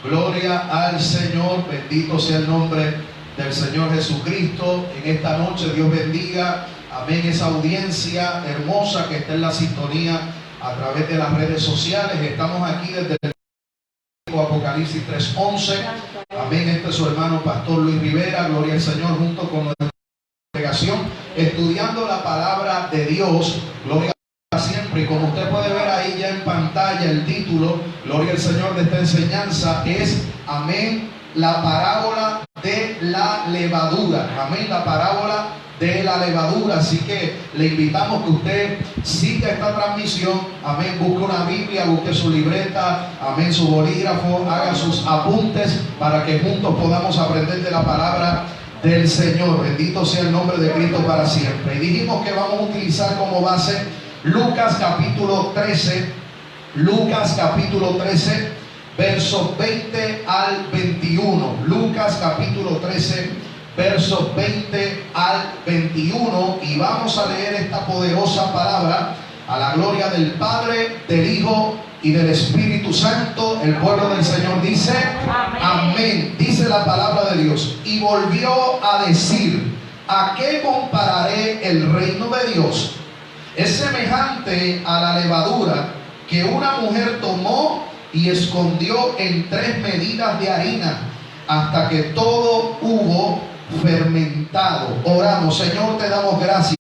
Gloria al Señor, bendito sea el nombre del Señor Jesucristo. En esta noche Dios bendiga, amén, esa audiencia hermosa que está en la sintonía a través de las redes sociales. Estamos aquí desde el Apocalipsis 3:11, amén. Este es su hermano Pastor Luis Rivera, gloria al Señor, junto con nuestra congregación, estudiando la palabra de Dios, gloria a siempre. Y como usted puede ver ahí ya en pantalla, el título, gloria al Señor, de esta enseñanza es, amén, la parábola de la levadura. Amén, la parábola de la levadura. Así que le invitamos que usted siga esta transmisión, amén, busque una Biblia, busque su libreta, amén, su bolígrafo, haga sus apuntes para que juntos podamos aprender de la palabra del Señor. Bendito sea el nombre de Cristo para siempre. Y dijimos que vamos a utilizar como base Lucas capítulo 13, Lucas capítulo 13, versos 20 al 21. Lucas capítulo 13, versos 20 al 21. Y vamos a leer esta poderosa palabra a la gloria del Padre, del Hijo y del Espíritu Santo. El pueblo del Señor dice amén. Amén. Dice la palabra de Dios: y volvió a decir, ¿a qué compararé el reino de Dios? Es semejante a la levadura que una mujer tomó y escondió en 3 medidas de harina hasta que todo hubo fermentado. Oramos. Señor, te damos gracias.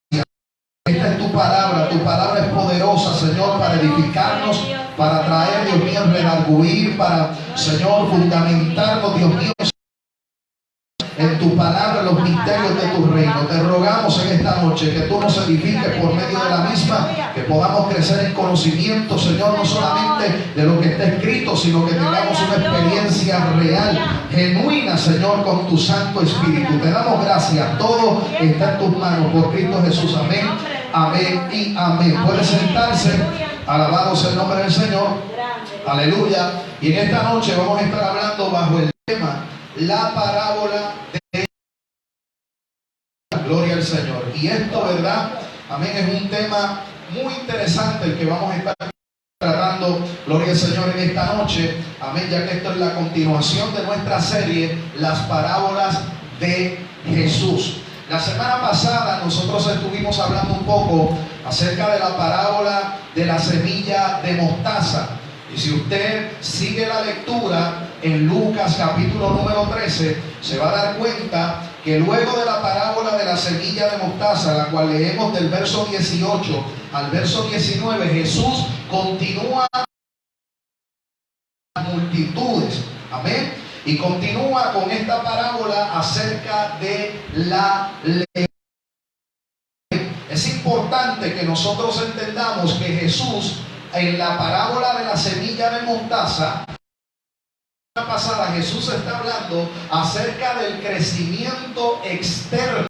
Esta es tu palabra es poderosa, Señor, para edificarnos, para traer, Dios mío, redarguir, para, Señor, fundamentarnos, Dios mío, en tu palabra, los misterios de tu reino. Te rogamos en esta noche que tú nos edifiques por medio de la misma, que podamos crecer en conocimiento, Señor, no solamente de lo que está escrito, sino que tengamos una experiencia real, genuina, Señor, con tu Santo Espíritu. Te damos gracias. Todo está en tus manos por Cristo Jesús. Amén, amén y amén. Puede sentarse. Alabado sea el nombre del Señor. Aleluya. Y en esta noche vamos a estar hablando bajo el tema la parábola de la gloria al Señor. Y esto, ¿verdad? Amén, es un tema muy interesante el que vamos a estar tratando, gloria al Señor, en esta noche. Amén, ya que esto es la continuación de nuestra serie, las parábolas de Jesús. La semana pasada nosotros estuvimos hablando un poco acerca de la parábola de la semilla de mostaza. Y si usted sigue la lectura en Lucas capítulo número 13, se va a dar cuenta que luego de la parábola de la semilla de mostaza, la cual leemos del verso 18 al verso 19, Jesús continúa las multitudes. Amén. Y continúa con esta parábola acerca de la levadura. Es importante que nosotros entendamos que Jesús, en la parábola de la semilla de mostaza, la pasada, Jesús está hablando acerca del crecimiento externo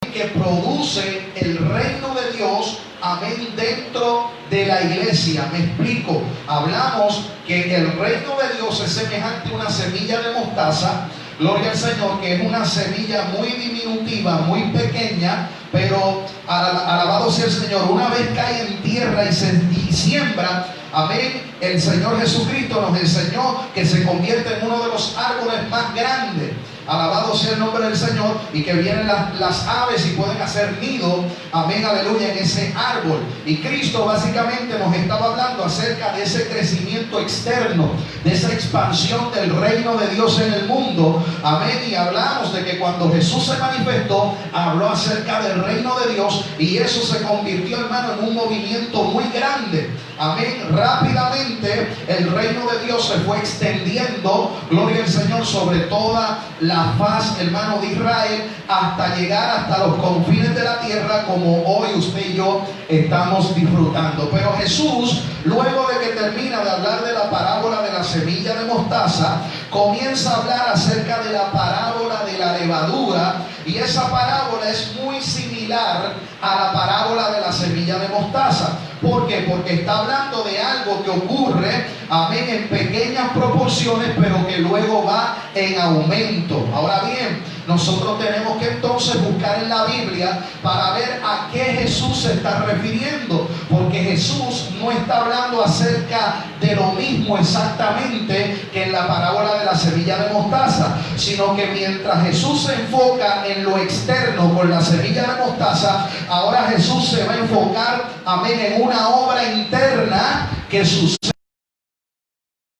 que produce el reino de Dios, amén, dentro de la iglesia. Me explico. Hablamos que el reino de Dios es semejante a una semilla de mostaza, gloria al Señor, que es una semilla muy diminutiva, muy pequeña, pero alabado sea el Señor, una vez cae en tierra y siembra, amén, el Señor Jesucristo nos enseñó que se convierte en uno de los árboles más grandes. Alabado sea el nombre del Señor. Y que vienen las aves y pueden hacer nido, amén, aleluya, en ese árbol. Y Cristo básicamente nos estaba hablando acerca de ese crecimiento externo, de esa expansión del reino de Dios en el mundo, amén. Y hablamos de que cuando Jesús se manifestó, habló acerca del reino de Dios, y eso se convirtió, hermano, en un movimiento muy grande. Amén. Rápidamente el reino de Dios se fue extendiendo, gloria al Señor, sobre toda la faz, hermano, de Israel, hasta llegar hasta los confines de la tierra, como hoy usted y yo estamos disfrutando. Pero Jesús, luego de que termina de hablar de la parábola de la semilla de mostaza, comienza a hablar acerca de la parábola de la levadura, y esa parábola es muy similar a la parábola de la semilla de mostaza. ¿Por qué? Porque está hablando de algo que ocurre, amén, en pequeñas proporciones, pero que luego va en aumento. Ahora bien, nosotros tenemos que entonces buscar en la Biblia para ver a qué Jesús se está refiriendo, porque Jesús no está hablando acerca de lo mismo exactamente que en la parábola de la semilla de mostaza, sino que mientras Jesús se enfoca en lo externo con la semilla de mostaza, ahora Jesús se va a enfocar, amén, en una obra interna que sucede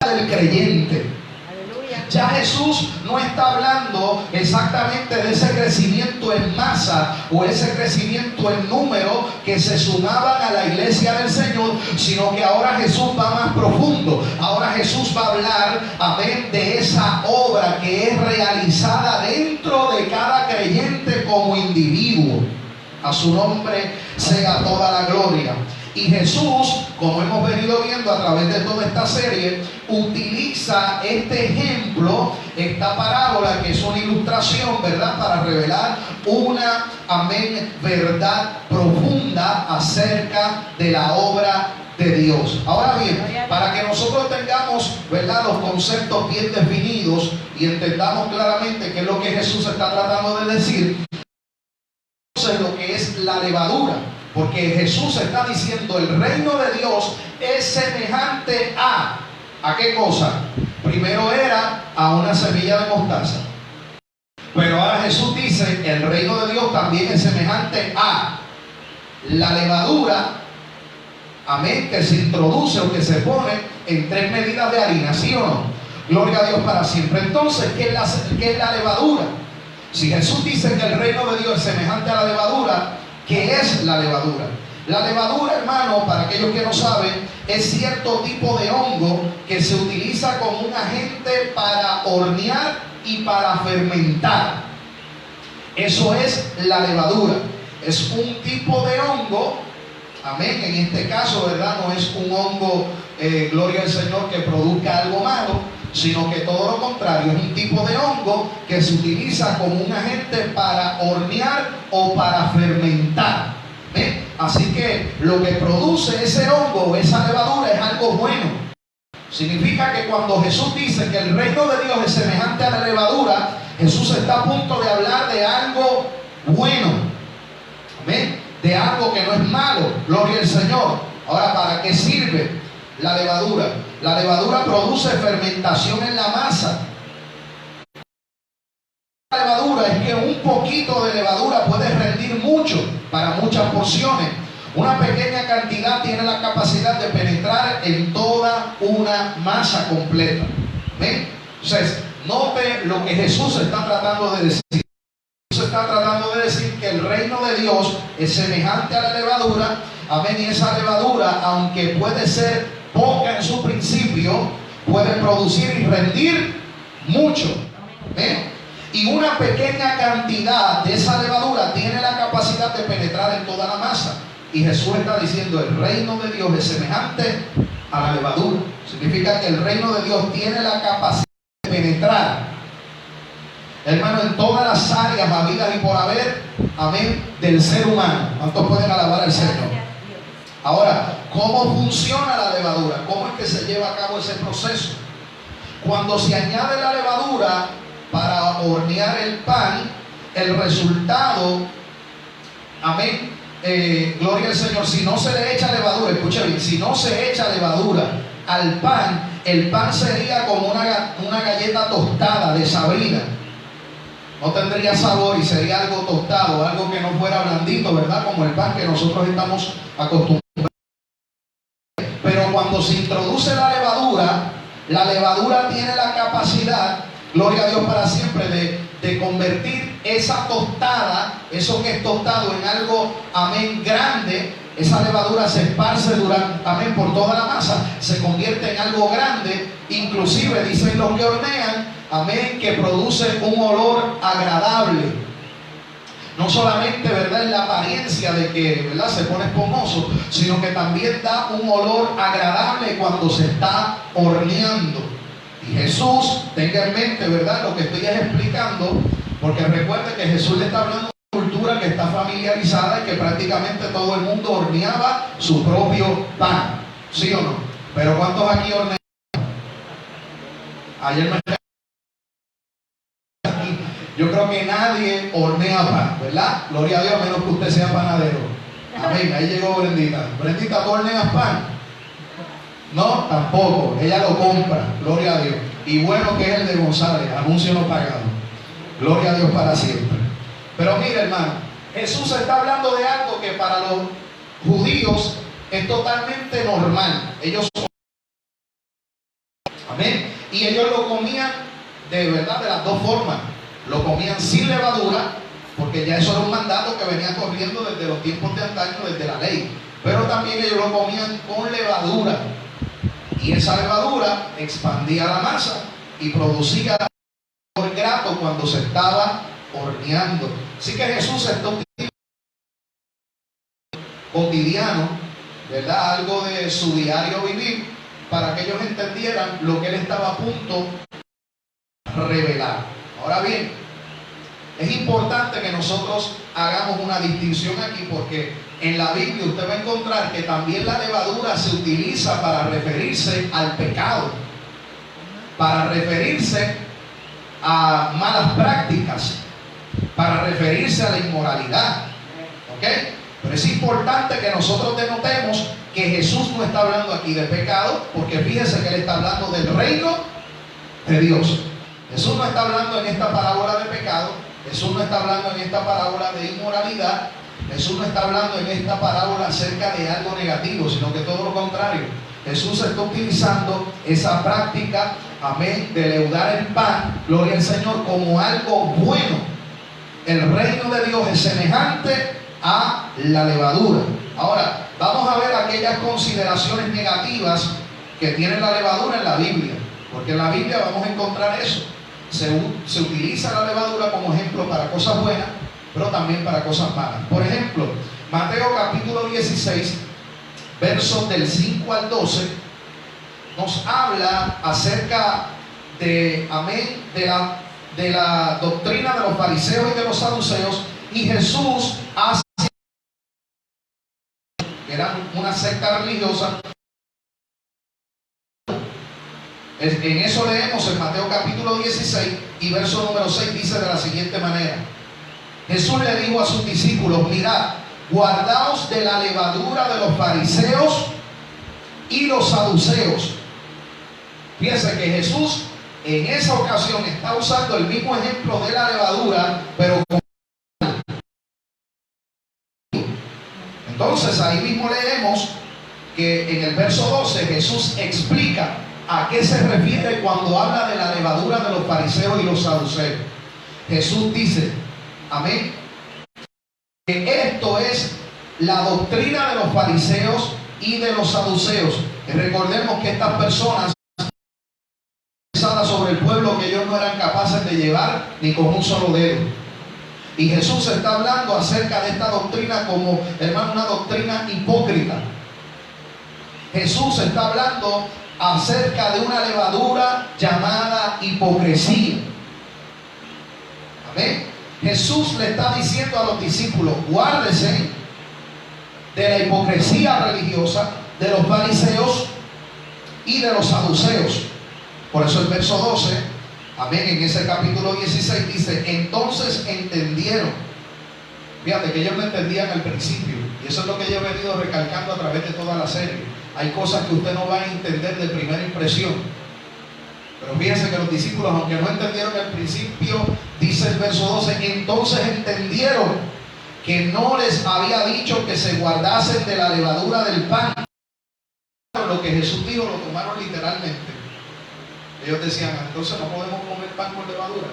del creyente. Ya Jesús no está hablando exactamente de ese crecimiento en masa o ese crecimiento en número que se sumaban a la iglesia del Señor, sino que ahora Jesús va más profundo. Ahora Jesús va a hablar, amén, de esa obra que es realizada dentro de cada creyente como individuo. A su nombre sea toda la gloria. Y Jesús, como hemos venido viendo a través de toda esta serie, utiliza este ejemplo, esta parábola, que es una ilustración, ¿verdad?, para revelar una, amén, verdad profunda acerca de la obra de Dios. Ahora bien, para que nosotros tengamos, ¿verdad?, los conceptos bien definidos y entendamos claramente qué es lo que Jesús está tratando de decir, entonces lo que es la levadura. Porque Jesús está diciendo el reino de Dios es semejante ¿a qué cosa? Primero era a una semilla de mostaza. Pero ahora Jesús dice el reino de Dios también es semejante a la levadura, amén, que se introduce o que se pone en 3 medidas de harina, ¿sí o no? Gloria a Dios para siempre. Entonces, ¿qué es la levadura? Si Jesús dice que el reino de Dios es semejante a la levadura, ¿qué es la levadura? La levadura, hermano, para aquellos que no saben, es cierto tipo de hongo que se utiliza como un agente para hornear y para fermentar. Eso es la levadura. Es un tipo de hongo, amén, en este caso, ¿verdad? No es un hongo, gloria al Señor, que produzca algo malo, sino que todo lo contrario, es un tipo de hongo que se utiliza como un agente para hornear o para fermentar. ¿Ven? Así que lo que produce ese hongo o esa levadura es algo bueno. Significa que cuando Jesús dice que el reino de Dios es semejante a la levadura, Jesús está a punto de hablar de algo bueno. ¿Ven? De algo que no es malo. Gloria al Señor. Ahora, ¿para qué sirve la levadura? La levadura produce fermentación en la masa. La levadura es que un poquito de levadura puede rendir mucho para muchas porciones. Una pequeña cantidad tiene la capacidad de penetrar en toda una masa completa. ¿Ven? Entonces, note lo que Jesús está tratando de decir. Jesús está tratando de decir que el reino de Dios es semejante a la levadura. Amén. Y esa levadura, aunque puede ser poca en su principio, puede producir y rendir mucho. ¿Ven? Y una pequeña cantidad de esa levadura tiene la capacidad de penetrar en toda la masa. Y Jesús está diciendo el reino de Dios es semejante a la levadura. Significa que el reino de Dios tiene la capacidad de penetrar, hermano, en todas las áreas habidas y por haber, amén, del ser humano. ¿Cuántos pueden alabar al Señor? Ahora, ¿cómo funciona la levadura? ¿Cómo es que se lleva a cabo ese proceso? Cuando se añade la levadura para hornear el pan, el resultado, amén, gloria al Señor, si no se le echa levadura, escucha bien, si no se echa levadura al pan, el pan sería como una galleta tostada, desabrida. No tendría sabor y sería algo tostado, algo que no fuera blandito, ¿verdad? Como el pan que nosotros estamos acostumbrados. Pero cuando se introduce la levadura tiene la capacidad, gloria a Dios para siempre, de convertir esa tostada, eso que es tostado, en algo, amén, grande. Esa levadura se esparce amén, por toda la masa, se convierte en algo grande. Inclusive dicen los que hornean, amén, que produce un olor agradable. No solamente, ¿verdad?, en la apariencia de que, ¿verdad?, se pone espumoso, sino que también da un olor agradable cuando se está horneando. Y Jesús, tenga en mente, ¿verdad?, lo que estoy explicando, porque recuerde que Jesús le está hablando cultura que está familiarizada y que prácticamente todo el mundo horneaba su propio pan, ¿sí o no? Pero ¿cuántos aquí hornean? Ayer me aquí, yo creo que nadie hornea pan, ¿verdad? Gloria a Dios, a menos que usted sea panadero. Amén, ahí llegó Brendita. Brendita, ¿tú horneas pan? No, tampoco, ella lo compra, gloria a Dios. Y bueno que es el de González, anuncio no pagado. Gloria a Dios para siempre. Pero mire, hermano, Jesús está hablando de algo que para los judíos es totalmente normal. Ellos, amén, y ellos lo comían de verdad de las dos formas. Lo comían sin levadura, porque ya eso era un mandato que venía corriendo desde los tiempos de antaño, desde la ley. Pero también ellos lo comían con levadura. Y esa levadura expandía la masa y producía sabor grato cuando se estaba horneando. Así que Jesús está utilizando cotidiano, ¿verdad? Algo de su diario vivir, para que ellos entendieran lo que él estaba a punto de revelar. Ahora bien, es importante que nosotros hagamos una distinción aquí, porque en la Biblia usted va a encontrar que también la levadura se utiliza para referirse al pecado, para referirse a malas prácticas, para referirse a la inmoralidad. ¿Ok? Pero es importante que nosotros denotemos que Jesús no está hablando aquí de pecado, porque fíjese que él está hablando del reino de Dios. Jesús no está hablando en esta parábola de pecado, Jesús no está hablando en esta parábola de inmoralidad, Jesús no está hablando en esta parábola acerca de algo negativo, sino que todo lo contrario. Jesús está utilizando esa práctica, amén, de leudar el pan, gloria al Señor, como algo bueno. El reino de Dios es semejante a la levadura. Ahora, vamos a ver aquellas consideraciones negativas que tiene la levadura en la Biblia, porque en la Biblia vamos a encontrar eso. Se utiliza la levadura como ejemplo para cosas buenas, pero también para cosas malas. Por ejemplo, Mateo capítulo 16, versos del 5 al 12, nos habla acerca de, amén, de la doctrina de los fariseos y de los saduceos, y Jesús hace, que era una secta religiosa. En eso leemos en Mateo capítulo 16 y verso número 6, dice de la siguiente manera: Jesús le dijo a sus discípulos: mirad, guardaos de la levadura de los fariseos y los saduceos. Fíjense que Jesús en esa ocasión está usando el mismo ejemplo de la levadura, pero con... Entonces ahí mismo leemos que en el verso 12 Jesús explica a qué se refiere cuando habla de la levadura de los fariseos y los saduceos. Jesús dice, amén, que esto es la doctrina de los fariseos y de los saduceos. Y recordemos que estas personas sobre el pueblo que ellos no eran capaces de llevar ni con un solo dedo. Y Jesús está hablando acerca de esta doctrina como, hermano, una doctrina hipócrita. Jesús está hablando acerca de una levadura llamada hipocresía. Amén. Jesús le está diciendo a los discípulos: guárdese de la hipocresía religiosa de los fariseos y de los saduceos. Por eso el verso 12, amén, en ese capítulo 16 dice: entonces entendieron. Fíjate que ellos no entendían al principio, y eso es lo que yo he venido recalcando a través de toda la serie. Hay cosas que usted no va a entender de primera impresión, pero fíjense que los discípulos, aunque no entendieron al principio, dice el verso 12, entonces entendieron que no les había dicho que se guardasen de la levadura del pan. Lo que Jesús dijo lo tomaron literalmente. Ellos decían: entonces no podemos comer pan con levadura,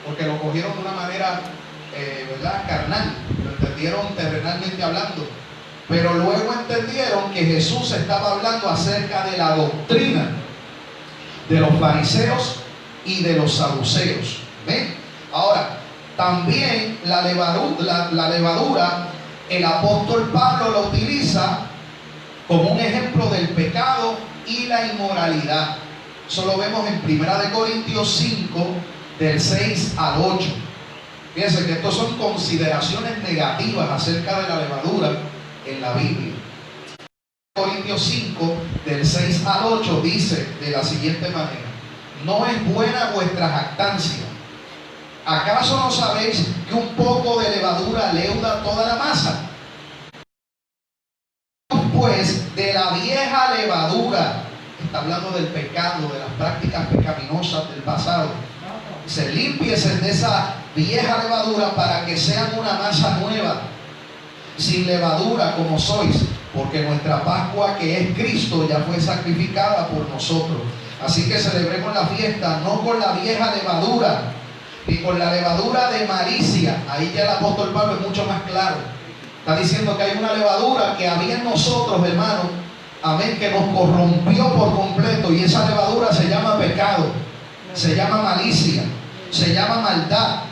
porque lo cogieron de una manera ¿verdad?, carnal, lo entendieron terrenalmente hablando. Pero luego entendieron que Jesús estaba hablando acerca de la doctrina de los fariseos y de los saduceos. ¿Ven? Ahora, también la levadura, el apóstol Pablo la utiliza como un ejemplo del pecado y la inmoralidad. Eso lo vemos en 1 Corintios 5, del 6 al 8. Fíjense que estos son consideraciones negativas acerca de la levadura en la Biblia. Corintios 5, del 6 al 8, dice de la siguiente manera: no es buena vuestra jactancia. ¿Acaso no sabéis que un poco de levadura leuda toda la masa? Pues de la vieja levadura, está hablando del pecado, de las prácticas pecaminosas del pasado, se limpiesen de esa vieja levadura para que sean una masa nueva, sin levadura como sois, porque nuestra Pascua, que es Cristo, ya fue sacrificada por nosotros. Así que celebremos la fiesta no con la vieja levadura, ni con la levadura de malicia. Ahí ya el apóstol Pablo es mucho más claro. Está diciendo que hay una levadura que había en nosotros, hermanos, amén, que nos corrompió por completo, y esa levadura se llama pecado, se llama malicia, se llama maldad.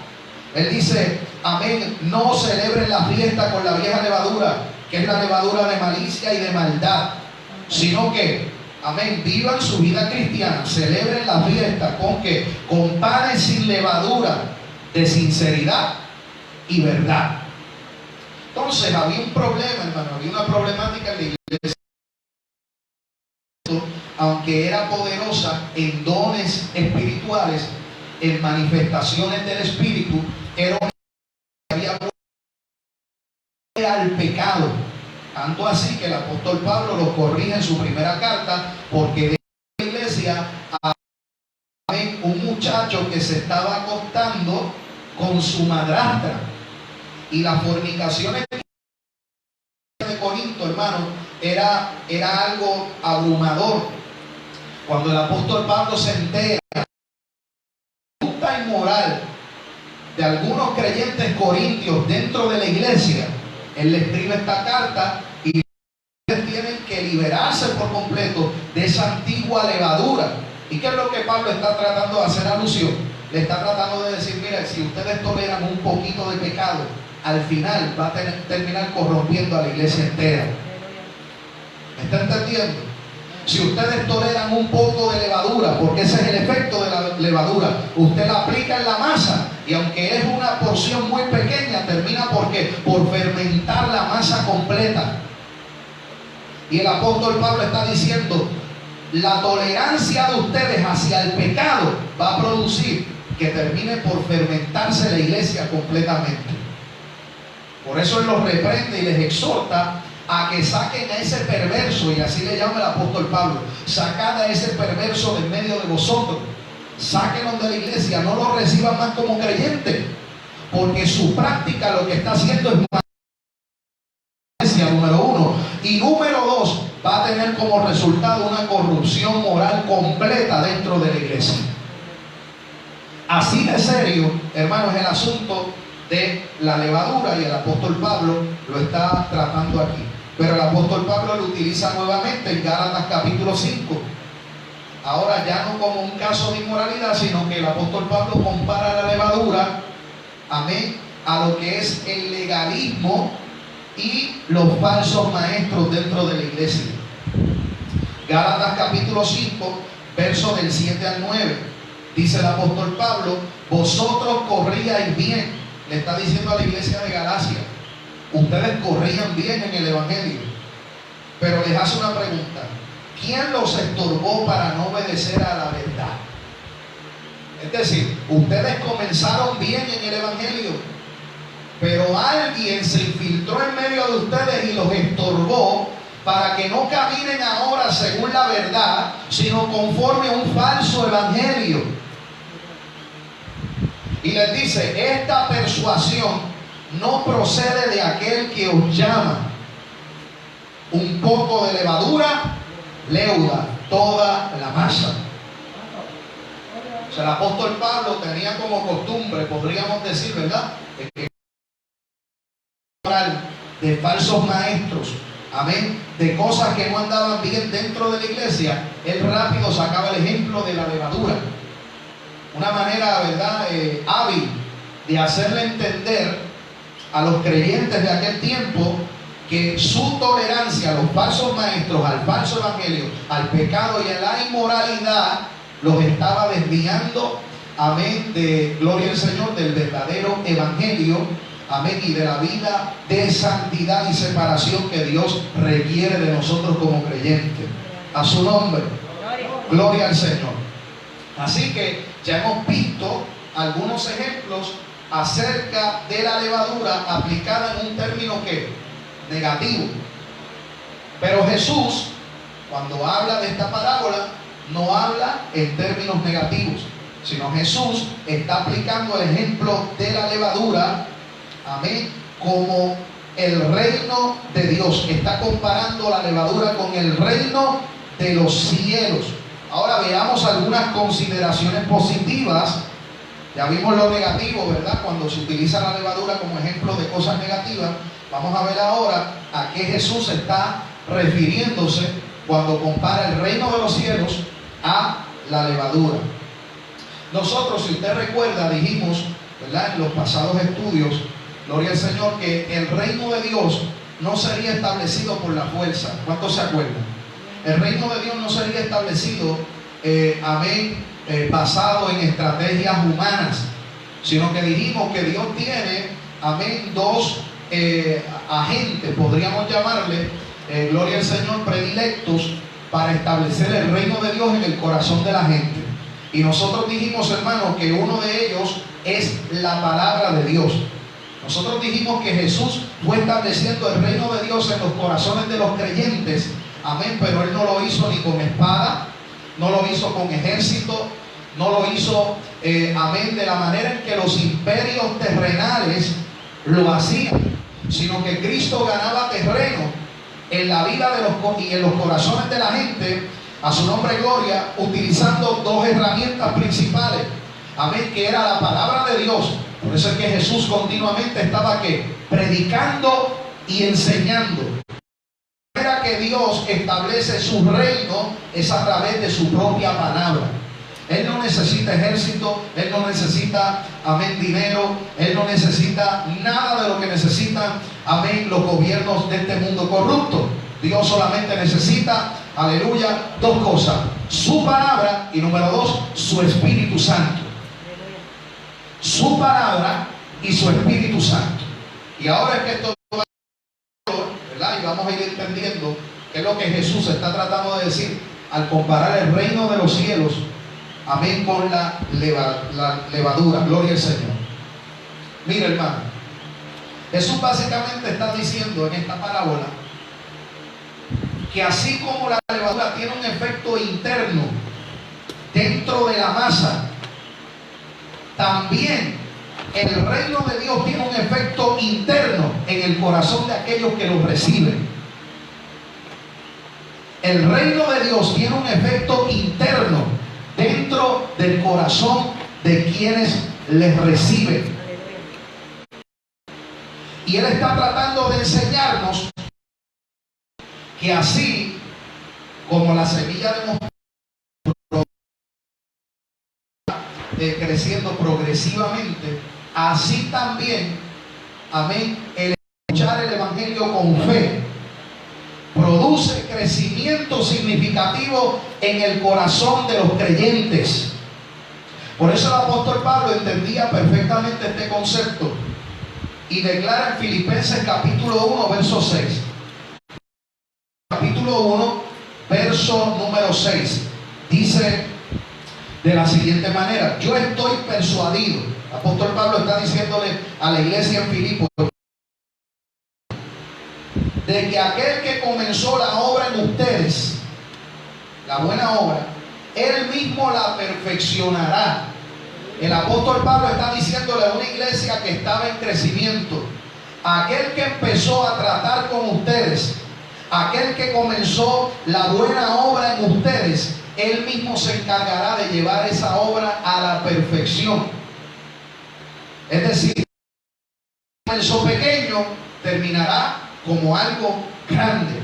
Él dice, amén, no celebren la fiesta con la vieja levadura, que es la levadura de malicia y de maldad, sino que, amén, vivan su vida cristiana, celebren la fiesta con que, con panes sin levadura, de sinceridad y verdad. Entonces había un problema, hermano, había una problemática en la iglesia. Aunque era poderosa en dones espirituales, en manifestaciones del Espíritu, era una que había al pecado. Tanto así que el apóstol Pablo lo corrige en su primera carta, porque de la iglesia había un muchacho que se estaba acostando con su madrastra, y las fornicaciones de Corinto, hermano, era algo abrumador. Cuando el apóstol Pablo se entera de la conducta inmoral de algunos creyentes corintios dentro de la iglesia, él le escribe esta carta, y tienen que liberarse por completo de esa antigua levadura. ¿Y qué es lo que Pablo está tratando de hacer alusión? Le está tratando de decir, mira, si ustedes toleran un poquito de pecado, al final va a terminar corrompiendo a la iglesia entera. ¿Me está entendiendo? Si ustedes toleran un poco de levadura, porque ese es el efecto de la levadura, usted la aplica en la masa, y aunque es una porción muy pequeña, termina por fermentar la masa completa. Y el apóstol Pablo está diciendo, la tolerancia de ustedes hacia el pecado va a producir que termine por fermentarse la iglesia completamente. Por eso él los reprende y les exhorta a que saquen a ese perverso, y así le llama el apóstol Pablo: sacad a ese perverso de en medio de vosotros, sáquenlo de la iglesia, no lo reciban más como creyente, porque su práctica lo que está haciendo es malicia, número uno, y número dos, va a tener como resultado una corrupción moral completa dentro de la iglesia. Así de serio, hermanos, el asunto de la levadura, y el apóstol Pablo lo está tratando aquí. Pero el apóstol Pablo lo utiliza nuevamente en Gálatas capítulo 5. Ahora ya no como un caso de inmoralidad, sino que el apóstol Pablo compara la levadura, amén, a lo que es el legalismo y los falsos maestros dentro de la iglesia. Gálatas capítulo 5, versos del 7 al 9. Dice el apóstol Pablo, vosotros corríais bien. Le está diciendo a la iglesia de Galacia, ustedes corrían bien en el evangelio, pero les hace una pregunta: ¿quién los estorbó para no obedecer a la verdad? Es decir, ustedes comenzaron bien en el evangelio, pero alguien se infiltró en medio de ustedes y los estorbó para que no caminen ahora según la verdad, sino conforme a un falso evangelio. Y les dice, esta persuasión no procede de aquel que os llama. Un poco de levadura leuda toda la masa. O sea, el apóstol Pablo tenía como costumbre, podríamos decir, ¿verdad?, de falsos maestros, amén, de cosas que no andaban bien dentro de la iglesia. Él rápido sacaba el ejemplo de la levadura. Una manera, ¿verdad?, hábil de hacerle entender a los creyentes de aquel tiempo que su tolerancia a los falsos maestros, al falso evangelio, al pecado y a la inmoralidad los estaba desviando, amén, de gloria al Señor, del verdadero evangelio, amén, y de la vida de santidad y separación que Dios requiere de nosotros como creyentes. A su nombre, gloria al Señor. Así que ya hemos visto algunos ejemplos acerca de la levadura aplicada en un término que negativo. Pero Jesús, cuando habla de esta parábola, no habla en términos negativos, sino Jesús está aplicando el ejemplo de la levadura, amén, como el reino de Dios. Está comparando la levadura con el reino de los cielos. Ahora veamos algunas consideraciones positivas. Ya vimos lo negativo, ¿verdad? Cuando se utiliza la levadura como ejemplo de cosas negativas. Vamos a ver ahora a qué Jesús está refiriéndose cuando compara el reino de los cielos a la levadura. Nosotros, si usted recuerda, dijimos, ¿verdad?, en los pasados estudios, gloria al Señor, que el reino de Dios no sería establecido por la fuerza. ¿Cuántos se acuerdan? El reino de Dios no sería establecido, basado en estrategias humanas, sino que dijimos que Dios tiene, amén, dos agentes, podríamos llamarle, gloria al Señor, predilectos para establecer el reino de Dios en el corazón de la gente. Y nosotros dijimos, hermanos, que uno de ellos es la palabra de Dios. Nosotros dijimos que Jesús fue estableciendo el reino de Dios en los corazones de los creyentes, amén, pero Él no lo hizo ni con espada, no lo hizo con ejército, no lo hizo, amén, de la manera en que los imperios terrenales lo hacían, sino que Cristo ganaba terreno en la vida de y en los corazones de la gente, a su nombre gloria, utilizando dos herramientas principales, amén, que era la palabra de Dios. Por eso es que Jesús continuamente estaba predicando y enseñando. La manera que Dios establece su reino es a través de su propia palabra. Él no necesita ejército, Él no necesita, amén, dinero, Él no necesita nada de lo que necesitan, amén, los gobiernos de este mundo corrupto. Dios solamente necesita, aleluya, dos cosas: su palabra y número dos, su Espíritu Santo. Su palabra y su Espíritu Santo. Y ahora es que esto, ¿verdad?, y vamos a ir entendiendo qué es lo que Jesús está tratando de decir al comparar el reino de los cielos, amén, con la levadura. Gloria al Señor. Mira, hermano, Jesús básicamente está diciendo en esta parábola que así como la levadura tiene un efecto interno dentro de la masa, también el reino de Dios tiene un efecto interno en el corazón de aquellos que lo reciben. El reino de Dios tiene un efecto interno dentro del corazón de quienes les reciben. Y Él está tratando de enseñarnos que así como la semilla de mostaza creciendo progresivamente, así también, amén, el escuchar el evangelio con fe produce crecimiento significativo en el corazón de los creyentes. Por eso el apóstol Pablo entendía perfectamente este concepto y declara en Filipenses capítulo 1 verso 6. Capítulo 1 verso número 6 dice de la siguiente manera: yo estoy persuadido. El apóstol Pablo está diciéndole a la iglesia en Filipos de que aquel que comenzó la obra en ustedes, la buena obra, Él mismo la perfeccionará. El apóstol Pablo está diciéndole a una iglesia que estaba en crecimiento: aquel que empezó a tratar con ustedes, aquel que comenzó la buena obra en ustedes, Él mismo se encargará de llevar esa obra a la perfección. Es decir, comenzó pequeño, terminará como algo grande.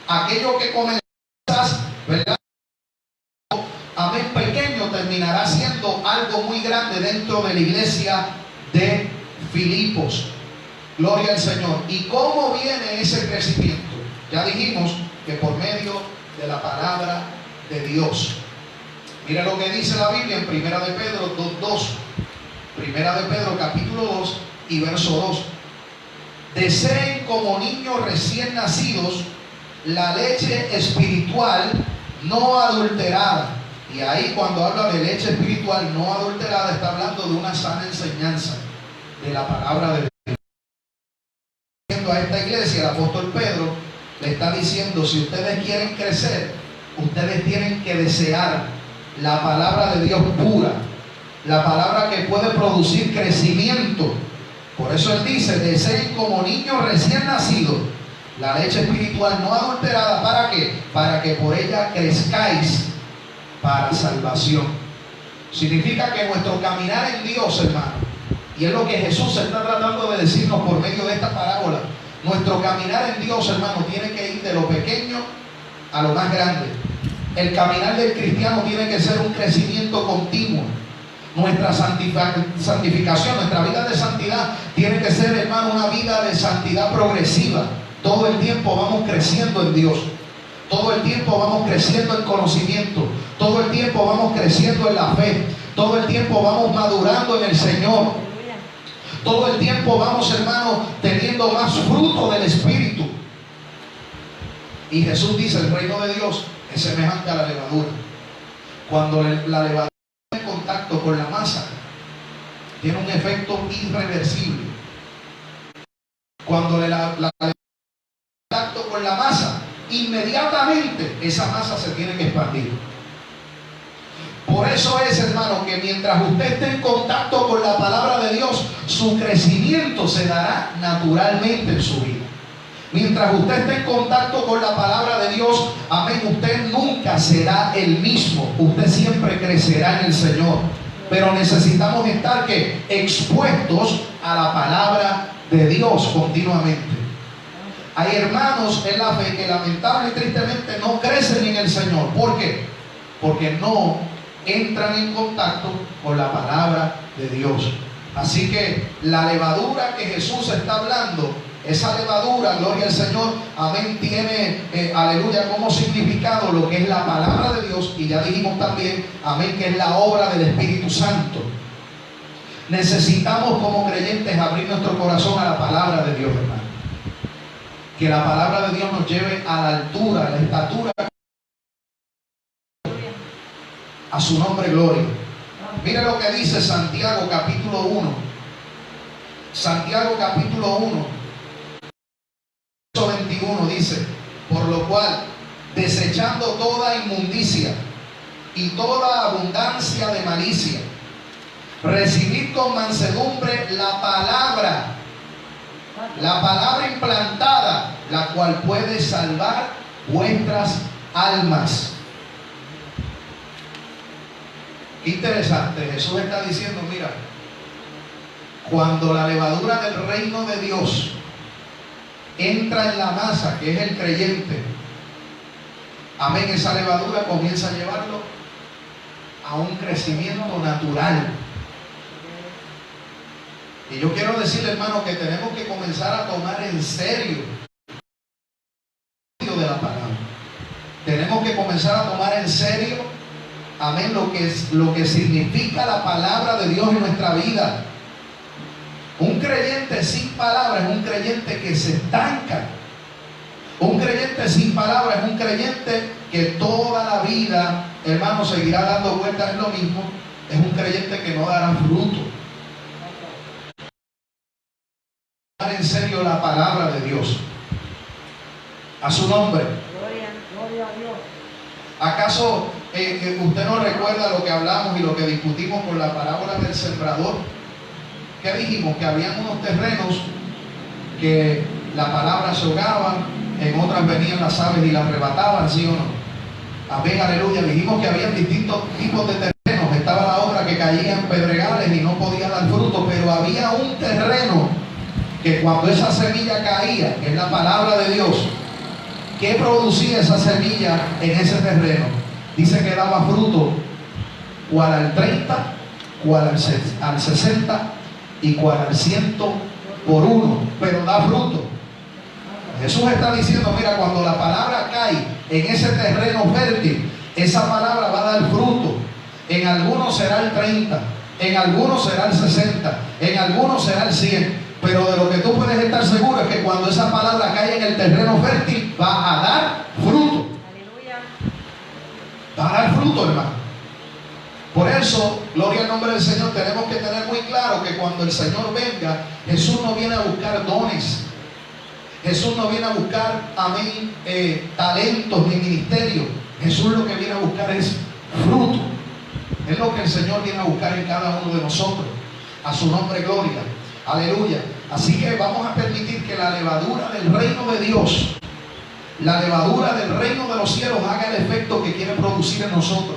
Aquello que comenzas, ¿verdad?, amén, pequeño, terminará siendo algo muy grande dentro de la iglesia de Filipos. Gloria al Señor. ¿Y cómo viene ese crecimiento? Ya dijimos que por medio de la palabra de Dios. Mira lo que dice la Biblia en Primera de Pedro 2:2. Primera de Pedro capítulo 2 y verso 2. Deseen como niños recién nacidos la leche espiritual no adulterada. Y ahí cuando habla de leche espiritual no adulterada está hablando de una sana enseñanza de la palabra de Dios. A esta iglesia el apóstol Pedro le está diciendo: si ustedes quieren crecer, ustedes tienen que desear la palabra de Dios pura, la palabra que puede producir crecimiento. Por eso él dice: deseen como niños recién nacidos la leche espiritual no adulterada. ¿Para qué? Para que por ella crezcáis para salvación. Significa que nuestro caminar en Dios, hermano, y es lo que Jesús está tratando de decirnos por medio de esta parábola, nuestro caminar en Dios, hermano, tiene que ir de lo pequeño a lo más grande. El caminar del cristiano tiene que ser un crecimiento continuo. Nuestra santificación, nuestra vida de santidad tiene que ser, hermano, una vida de santidad progresiva. Todo el tiempo vamos creciendo en Dios. Todo el tiempo vamos creciendo en conocimiento. Todo el tiempo vamos creciendo en la fe. Todo el tiempo vamos madurando en el Señor. Todo el tiempo vamos, hermano, teniendo más fruto del Espíritu. Y Jesús dice: el reino de Dios es semejante a la levadura. Cuando la levadura en contacto con la masa, tiene un efecto irreversible. Cuando la contacto con la masa, inmediatamente esa masa se tiene que expandir. Por eso es, hermano, que mientras usted esté en contacto con la palabra de Dios, su crecimiento se dará naturalmente en su vida. Mientras usted esté en contacto con la palabra de Dios, amén, usted nunca será el mismo. Usted siempre crecerá en el Señor. Pero necesitamos estar expuestos a la palabra de Dios continuamente. Hay hermanos en la fe que lamentable y tristemente no crecen en el Señor. ¿Por qué? Porque no entran en contacto con la palabra de Dios. Así que la levadura que Jesús está hablando, esa levadura, gloria al Señor, amén, tiene, aleluya, como significado lo que es la palabra de Dios. Y ya dijimos también, amén, que es la obra del Espíritu Santo. Necesitamos como creyentes abrir nuestro corazón a la palabra de Dios, hermano. Que la palabra de Dios nos lleve a la altura, a la estatura. A su nombre, gloria. Mira lo que dice Santiago capítulo 1. Santiago capítulo 1, verso 21 dice: por lo cual, desechando toda inmundicia y toda abundancia de malicia, recibid con mansedumbre la palabra implantada, la cual puede salvar vuestras almas. Qué interesante. Jesús está diciendo: mira, cuando la levadura del reino de Dios entra en la masa, que es el creyente, amén, esa levadura comienza a llevarlo a un crecimiento natural. Y yo quiero decirle, hermano, que tenemos que comenzar a tomar en serio de la palabra. Tenemos que comenzar a tomar en serio, amén, lo que significa la palabra de Dios en nuestra vida. Un creyente sin palabra es un creyente que se estanca. Un creyente sin palabra es un creyente que toda la vida, hermano, seguirá dando vueltas en lo mismo. Es un creyente que no dará fruto. Tomar en serio la palabra de Dios. A su nombre. Gloria a Dios. ¿Acaso usted no recuerda lo que hablamos y lo que discutimos con la parábola del sembrador? ¿Qué dijimos? Que habían unos terrenos que la palabra se ahogaba, en otras venían las aves y las arrebataban, ¿sí o no? Amén, aleluya. Dijimos que había distintos tipos de terrenos. Estaba la otra que caía en pedregales y no podía dar fruto, pero había un terreno que cuando esa semilla caía, que es la palabra de Dios, ¿qué producía esa semilla en ese terreno? Dice que daba fruto, cual al 30, cual al 60 y cual al 100 por uno, pero da fruto. Jesús está diciendo: mira, cuando la palabra cae en ese terreno fértil, esa palabra va a dar fruto. en algunos será el 30, en algunos será el 60, en algunos será el 100. Pero de lo que tú puedes estar seguro es que cuando esa palabra cae en el terreno fértil, va a dar fruto. Aleluya. Va a dar fruto, hermano. Por eso, gloria al nombre del Señor, tenemos que tener muy claro que cuando el Señor venga, Jesús no viene a buscar dones. Jesús no viene a buscar, amén, talentos ni ministerio. Jesús lo que viene a buscar es fruto. Es lo que el Señor viene a buscar en cada uno de nosotros. A su nombre, gloria. Aleluya. Así que vamos a permitir que la levadura del reino de Dios, la levadura del reino de los cielos, haga el efecto que quiere producir en nosotros.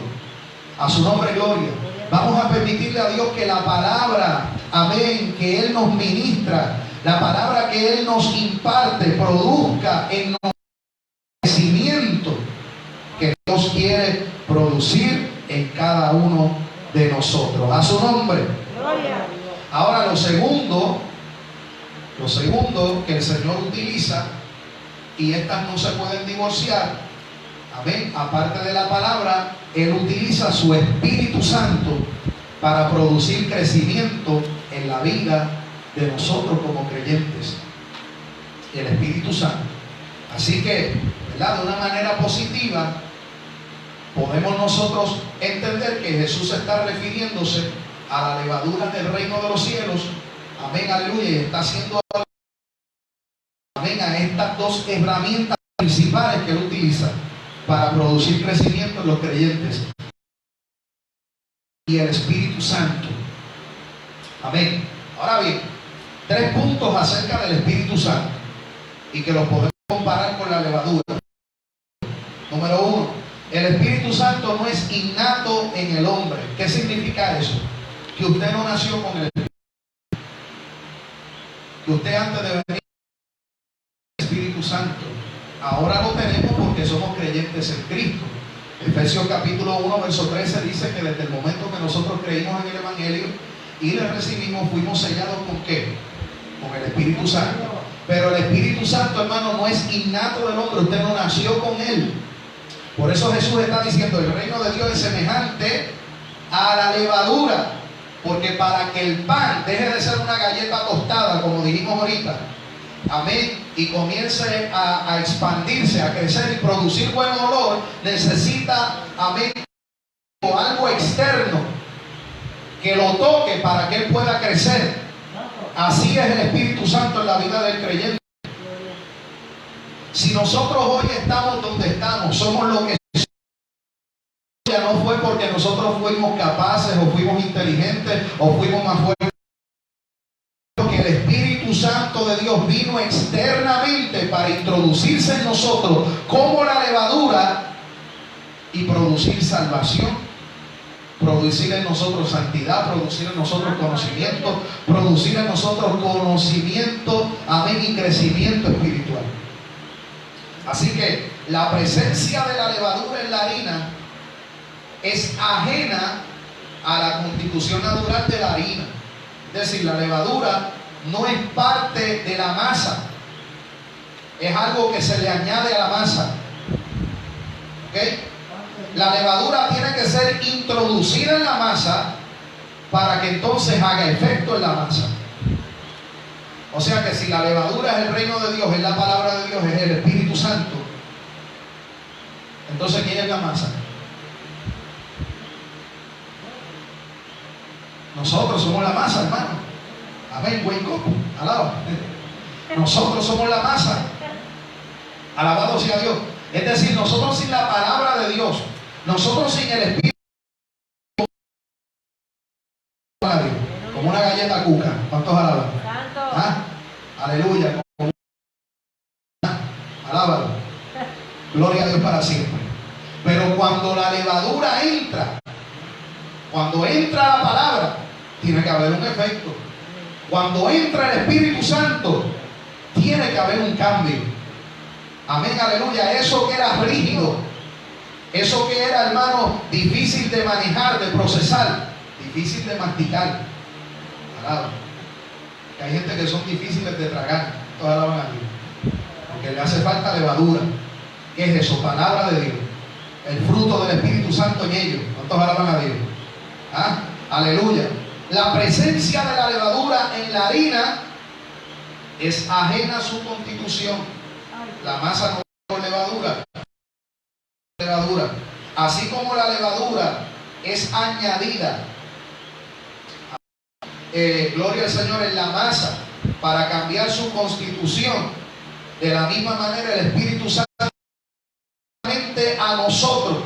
A su nombre, gloria. Vamos a permitirle a Dios que la palabra, amén, que Él nos ministra, la palabra que Él nos imparte, produzca en nosotros el crecimiento que Dios quiere producir en cada uno de nosotros. A su nombre. Gloria. Ahora lo segundo que el Señor utiliza, y estas no se pueden divorciar, amén, aparte de la palabra, Él utiliza su Espíritu Santo para producir crecimiento en la vida de nosotros como creyentes. El Espíritu Santo. Así que, ¿verdad?, de una manera positiva, podemos nosotros entender que Jesús está refiriéndose a la levadura del reino de los cielos, amén, aleluya, y está haciendo, amén, a estas dos herramientas principales que Él utiliza para producir crecimiento en los creyentes, y el Espíritu Santo. Amén. Ahora bien, 3 puntos acerca del Espíritu Santo y que los podemos comparar con la levadura. Número 1, el Espíritu Santo no es innato en el hombre. ¿Qué significa eso? Que usted no nació con el Espíritu. Que usted antes de venir el Espíritu Santo, ahora lo tenemos porque somos creyentes en Cristo. Efesios capítulo 1, verso 13 dice que desde el momento que nosotros creímos en el Evangelio y le recibimos, fuimos sellados ¿con qué? Con el Espíritu Santo. Pero el Espíritu Santo, hermano, no es innato del hombre, usted no nació con él. Por eso Jesús está diciendo, el reino de Dios es semejante a la levadura, porque para que el pan deje de ser una galleta tostada, como dijimos ahorita, amén, y comience a expandirse, a crecer y producir buen olor, necesita, amén, o algo externo que lo toque para que él pueda crecer. Así es el Espíritu Santo en la vida del creyente. Si nosotros hoy estamos donde estamos, somos lo que somos, ya no fue porque nosotros fuimos capaces o fuimos inteligentes o fuimos más fuertes. Que el Espíritu Santo de Dios vino externamente para introducirse en nosotros como la levadura y producir salvación, producir en nosotros santidad, producir en nosotros conocimiento, producir en nosotros conocimiento, amén, y crecimiento espiritual. Así que la presencia de la levadura en la harina es ajena a la constitución natural de la harina. Es decir, la levadura no es parte de la masa, es algo que se le añade a la masa. ¿Ok? La levadura tiene que ser introducida en la masa para que entonces haga efecto en la masa. O sea que si la levadura es el reino de Dios, es la palabra de Dios, es el Espíritu Santo, entonces ¿quién es la masa? Nosotros somos la masa, hermano. Amén, buen copo, alaba. Nosotros somos la masa. Alabado sea Dios. Es decir, nosotros sin la palabra de Dios, nosotros sin el Espíritu, como una galleta cuca. ¿Cuántos alaban? ¿Ah? Aleluya. Alábalo. Gloria a Dios para siempre. Pero cuando la levadura entra, cuando entra la palabra, tiene que haber un efecto. Cuando entra el Espíritu Santo, tiene que haber un cambio. Amén, aleluya. Eso que era rígido, eso que era, hermano, difícil de manejar, de procesar, difícil de masticar. Alaba. Que hay gente que son difíciles de tragar. Todos alaban a Dios. Porque le hace falta levadura. ¿Qué es eso? Palabra de Dios. El fruto del Espíritu Santo en ellos. ¿Cuántos alaban a Dios? ¿Ah? Aleluya. La presencia de la levadura en la harina es ajena a su constitución. La masa no es por levadura. Así como la levadura es añadida, gloria al Señor, en la masa para cambiar su constitución, de la misma manera el Espíritu Santo a nosotros.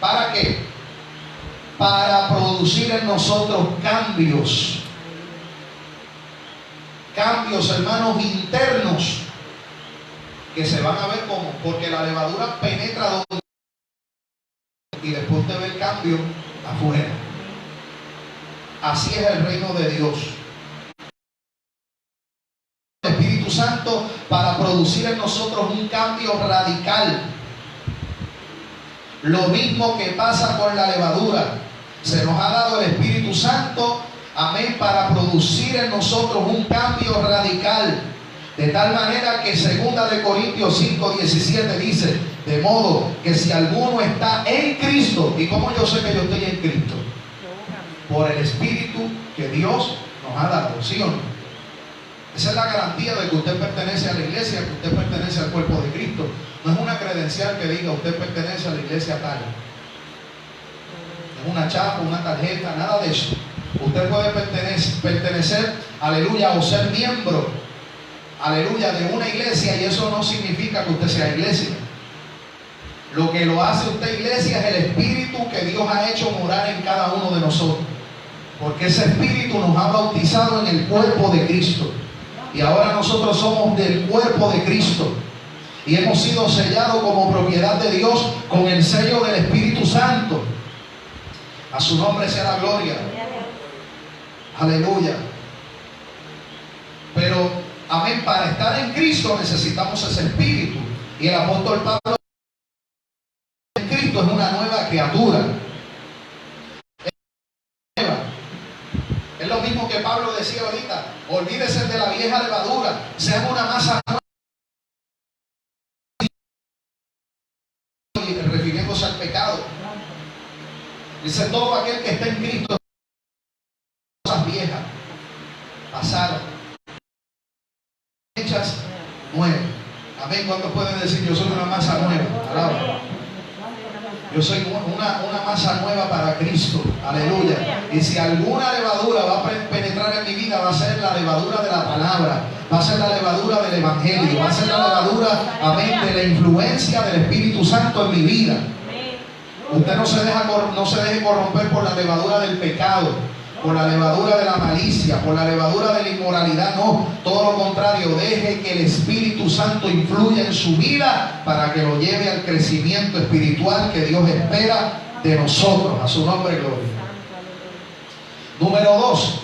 ¿Para qué? Para producir en nosotros cambios, hermanos, internos, que se van a ver como, porque la levadura penetra donde y después usted ve el cambio afuera. Así es el reino de Dios. El Espíritu Santo para producir en nosotros un cambio radical. Lo mismo que pasa con la levadura. Se nos ha dado el Espíritu Santo, amén, para producir en nosotros un cambio radical. De tal manera que 2 Corintios 5:17 dice, de modo que si alguno está en Cristo, ¿y cómo yo sé que yo estoy en Cristo? Por el Espíritu que Dios nos ha dado, ¿sí o no? Esa es la garantía de que usted pertenece a la iglesia, que usted pertenece al cuerpo de Cristo. No es una credencial que diga usted pertenece a la iglesia tal. Es una chapa, una tarjeta, nada de eso. Usted puede pertenecer, aleluya, o ser miembro, aleluya, de una iglesia, y eso no significa que usted sea iglesia. Lo que lo hace usted iglesia es el Espíritu que Dios ha hecho morar en cada uno de nosotros. Porque ese Espíritu nos ha bautizado en el cuerpo de Cristo. Y ahora nosotros somos del cuerpo de Cristo. Y hemos sido sellados como propiedad de Dios con el sello del Espíritu Santo. A su nombre sea la gloria. Aleluya. Pero, amén, para estar en Cristo necesitamos ese Espíritu. Y el apóstol Pablo en Cristo es una nueva criatura. Es lo mismo que Pablo decía ahorita. Olvídese de la vieja levadura. Sean una masa nueva. Refiriéndose al pecado. Dice, todo aquel que está en Cristo, cosas viejas pasaron, hechas nuevas. Amén. ¿Cuántos pueden decir yo soy una masa nueva? Alaba. Yo soy una masa nueva para Cristo. Aleluya. Y si alguna levadura va a penetrar en mi vida, va a ser la levadura de la palabra, va a ser la levadura del evangelio, va a ser la levadura, amén, de la influencia del Espíritu Santo en mi vida. Usted no se deje corromper por la levadura del pecado, por la levadura de la malicia, por la levadura de la inmoralidad. No, todo lo contrario, deje que el Espíritu Santo influya en su vida para que lo lleve al crecimiento espiritual que Dios espera de nosotros. A su nombre, gloria. Número 2,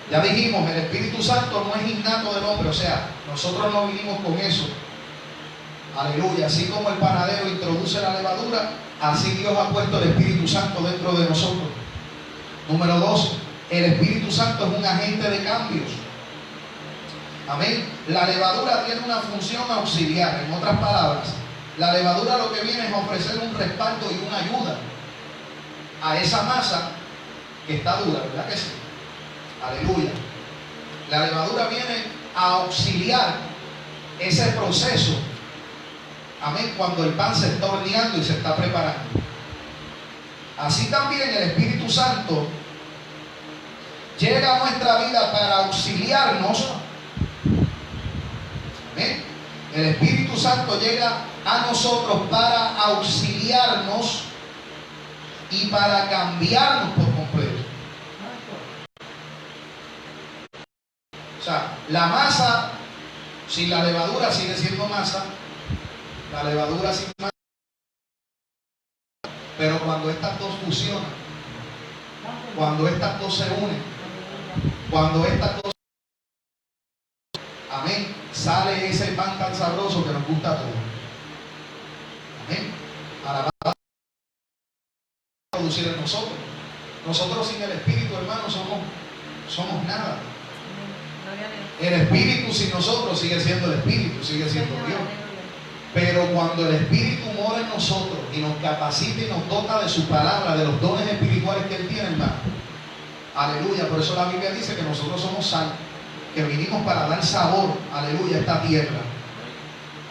ya dijimos, el Espíritu Santo no es innato del hombre, o sea, nosotros no vinimos con eso. Aleluya. Así como el panadero introduce la levadura, así Dios ha puesto el Espíritu Santo dentro de nosotros. Número 2, el Espíritu Santo es un agente de cambios. Amén. La levadura tiene una función auxiliar. En otras palabras, la levadura lo que viene es ofrecer un respaldo y una ayuda a esa masa que está dura, ¿verdad que sí? Aleluya. La levadura viene a auxiliar ese proceso. Amén. Cuando el pan se está horneando y se está preparando. Así también el Espíritu Santo llega a nuestra vida para auxiliarnos. ¿Amén? El Espíritu Santo llega a nosotros para auxiliarnos y para cambiarnos por completo. O sea, la masa sin la levadura sigue siendo masa. La levadura sin masa. Pero cuando estas dos fusionan, cuando estas dos se unen, cuando estas dos, amén, sale ese pan tan sabroso que nos gusta a todos. Amén. Alabado producir en nosotros. Nosotros sin el Espíritu, hermanos, somos nada. El Espíritu sin nosotros sigue siendo el Espíritu, sigue siendo Dios. Pero cuando el Espíritu mora en nosotros y nos capacita y nos dota de su palabra, de los dones espirituales espirituales que Él tiene, hermano. Aleluya. Por eso la Biblia dice que nosotros somos sal, que vinimos para dar sabor, aleluya, a esta tierra.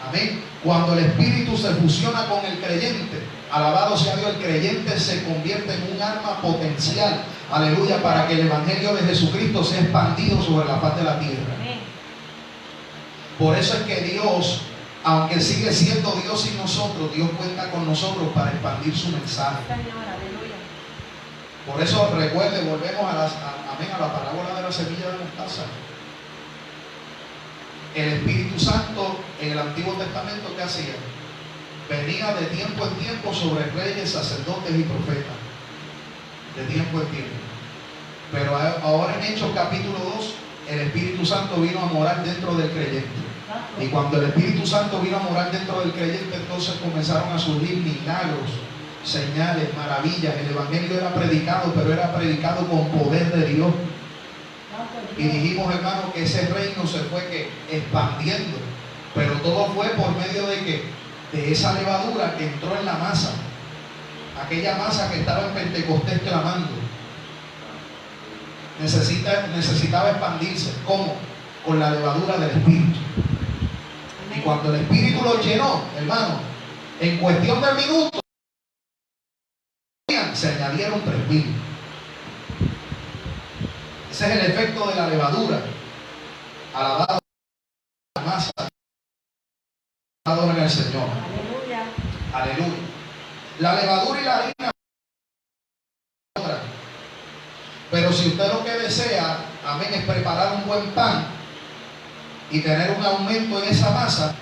Amén. Cuando el Espíritu se fusiona con el creyente, alabado sea Dios, el creyente se convierte en un arma potencial, aleluya, para que el Evangelio de Jesucristo sea expandido sobre la faz de la tierra. Por eso es que Dios, aunque sigue siendo Dios sin nosotros, Dios cuenta con nosotros para expandir su mensaje. Por eso recuerde, volvemos a la parábola de la semilla de mostaza. El Espíritu Santo en el Antiguo Testamento, ¿qué hacía? Venía de tiempo en tiempo sobre reyes, sacerdotes y profetas. De tiempo en tiempo. Pero ahora en Hechos capítulo 2, el Espíritu Santo vino a morar dentro del creyente. Y cuando el Espíritu Santo vino a morar dentro del creyente, entonces comenzaron a surgir milagros, señales, maravillas. El Evangelio era predicado, pero era predicado con poder de Dios. Y dijimos, hermano, que ese reino se fue expandiendo, pero todo fue por medio de esa levadura que entró en la masa, aquella masa que estaba en Pentecostés clamando. Necesitaba expandirse. ¿Cómo? Con la levadura del Espíritu. Y cuando el Espíritu lo llenó, hermano, en cuestión de minutos se añadieron 3,000. Ese es el efecto de la levadura. Alabado la masa. Alabado en el Señor. Aleluya. Aleluya. La levadura y la harina. Pero si usted lo que desea, amén, es preparar un buen pan y tener un aumento en esa masa,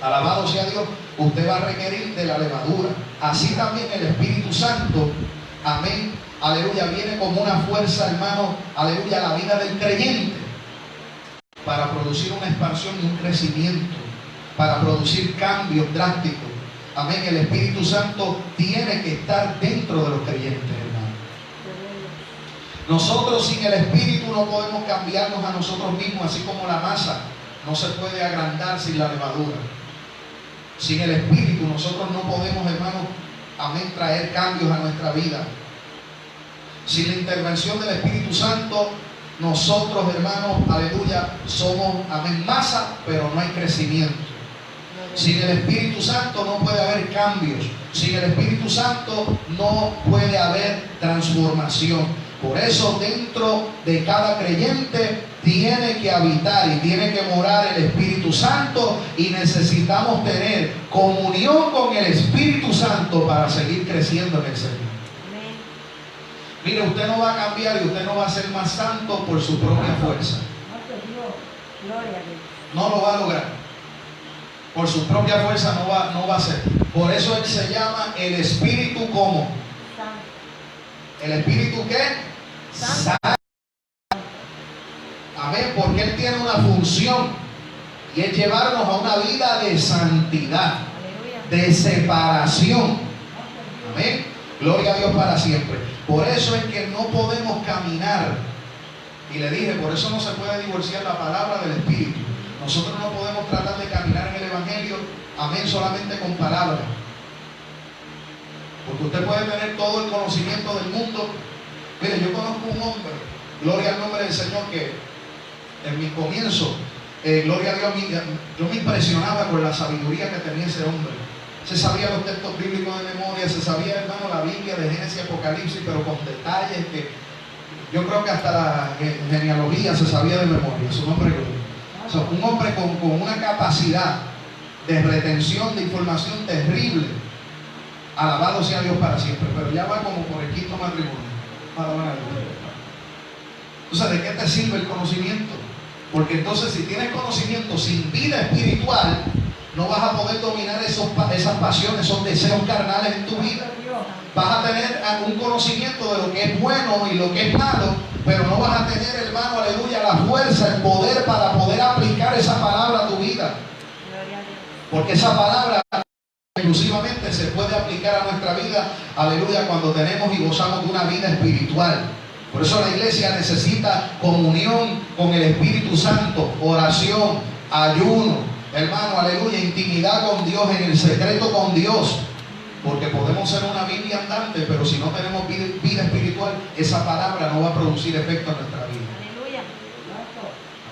alabado sea Dios, usted va a requerir de la levadura. Así también el Espíritu Santo, amén, aleluya, viene como una fuerza, hermano, aleluya, a la vida del creyente para producir una expansión y un crecimiento, para producir cambios drásticos. Amén. El Espíritu Santo tiene que estar dentro de los creyentes, hermano. Nosotros sin el Espíritu no podemos cambiarnos a nosotros mismos, así como la masa no se puede agrandar sin la levadura. Sin el Espíritu nosotros no podemos, hermano, amén, traer cambios a nuestra vida. Sin la intervención del Espíritu Santo, nosotros, hermanos, aleluya, somos, amén, masa, pero no hay crecimiento. Sin el Espíritu Santo no puede haber cambios. Sin el Espíritu Santo no puede haber transformación. Por eso dentro de cada creyente tiene que habitar y tiene que morar el Espíritu Santo, y necesitamos tener comunión con el Espíritu Santo para seguir creciendo en el Señor. Amén. Mire, usted no va a cambiar y usted no va a ser más santo por su propia fuerza. No lo va a lograr. Por su propia fuerza no va a ser. Por eso Él se llama el Espíritu, ¿cómo? ¿El Espíritu qué? Santo. Amén, porque Él tiene una función, y es llevarnos a una vida de santidad, de separación. Amén, gloria a Dios para siempre. Por eso es que no podemos caminar, y le dije, por eso no se puede divorciar la palabra del Espíritu. Nosotros no podemos tratar de caminar en el Evangelio, amén, solamente con palabras. Porque usted puede tener todo el conocimiento del mundo. Mire, yo conozco un hombre, gloria al nombre del Señor, que en mi comienzo, gloria a Dios, yo me impresionaba con la sabiduría que tenía ese hombre. Se sabía los textos bíblicos de memoria, se sabía, hermano, la Biblia de Génesis y Apocalipsis, pero con detalles que yo creo que hasta la genealogía se sabía de memoria. Su nombre es gloria. O sea, un hombre con una capacidad de retención de información terrible. Alabado sea Dios para siempre. Pero ya va como por el quinto matrimonio. Entonces, ¿de qué te sirve el conocimiento? Porque entonces, si tienes conocimiento sin vida espiritual, no vas a poder dominar esas pasiones, esos deseos carnales en tu vida. Vas a tener un conocimiento de lo que es bueno y lo que es malo, pero no vas a tener, hermano, aleluya, la fuerza, el poder para poder aplicar esa palabra a tu vida. Porque esa palabra exclusivamente se puede aplicar a nuestra vida, aleluya, cuando tenemos y gozamos de una vida espiritual. Por eso la iglesia necesita comunión con el Espíritu Santo, oración, ayuno, hermano, aleluya, intimidad con Dios, en el secreto con Dios. Porque podemos ser una Biblia andante, pero si no tenemos vida esa palabra no va a producir efecto en nuestra vida.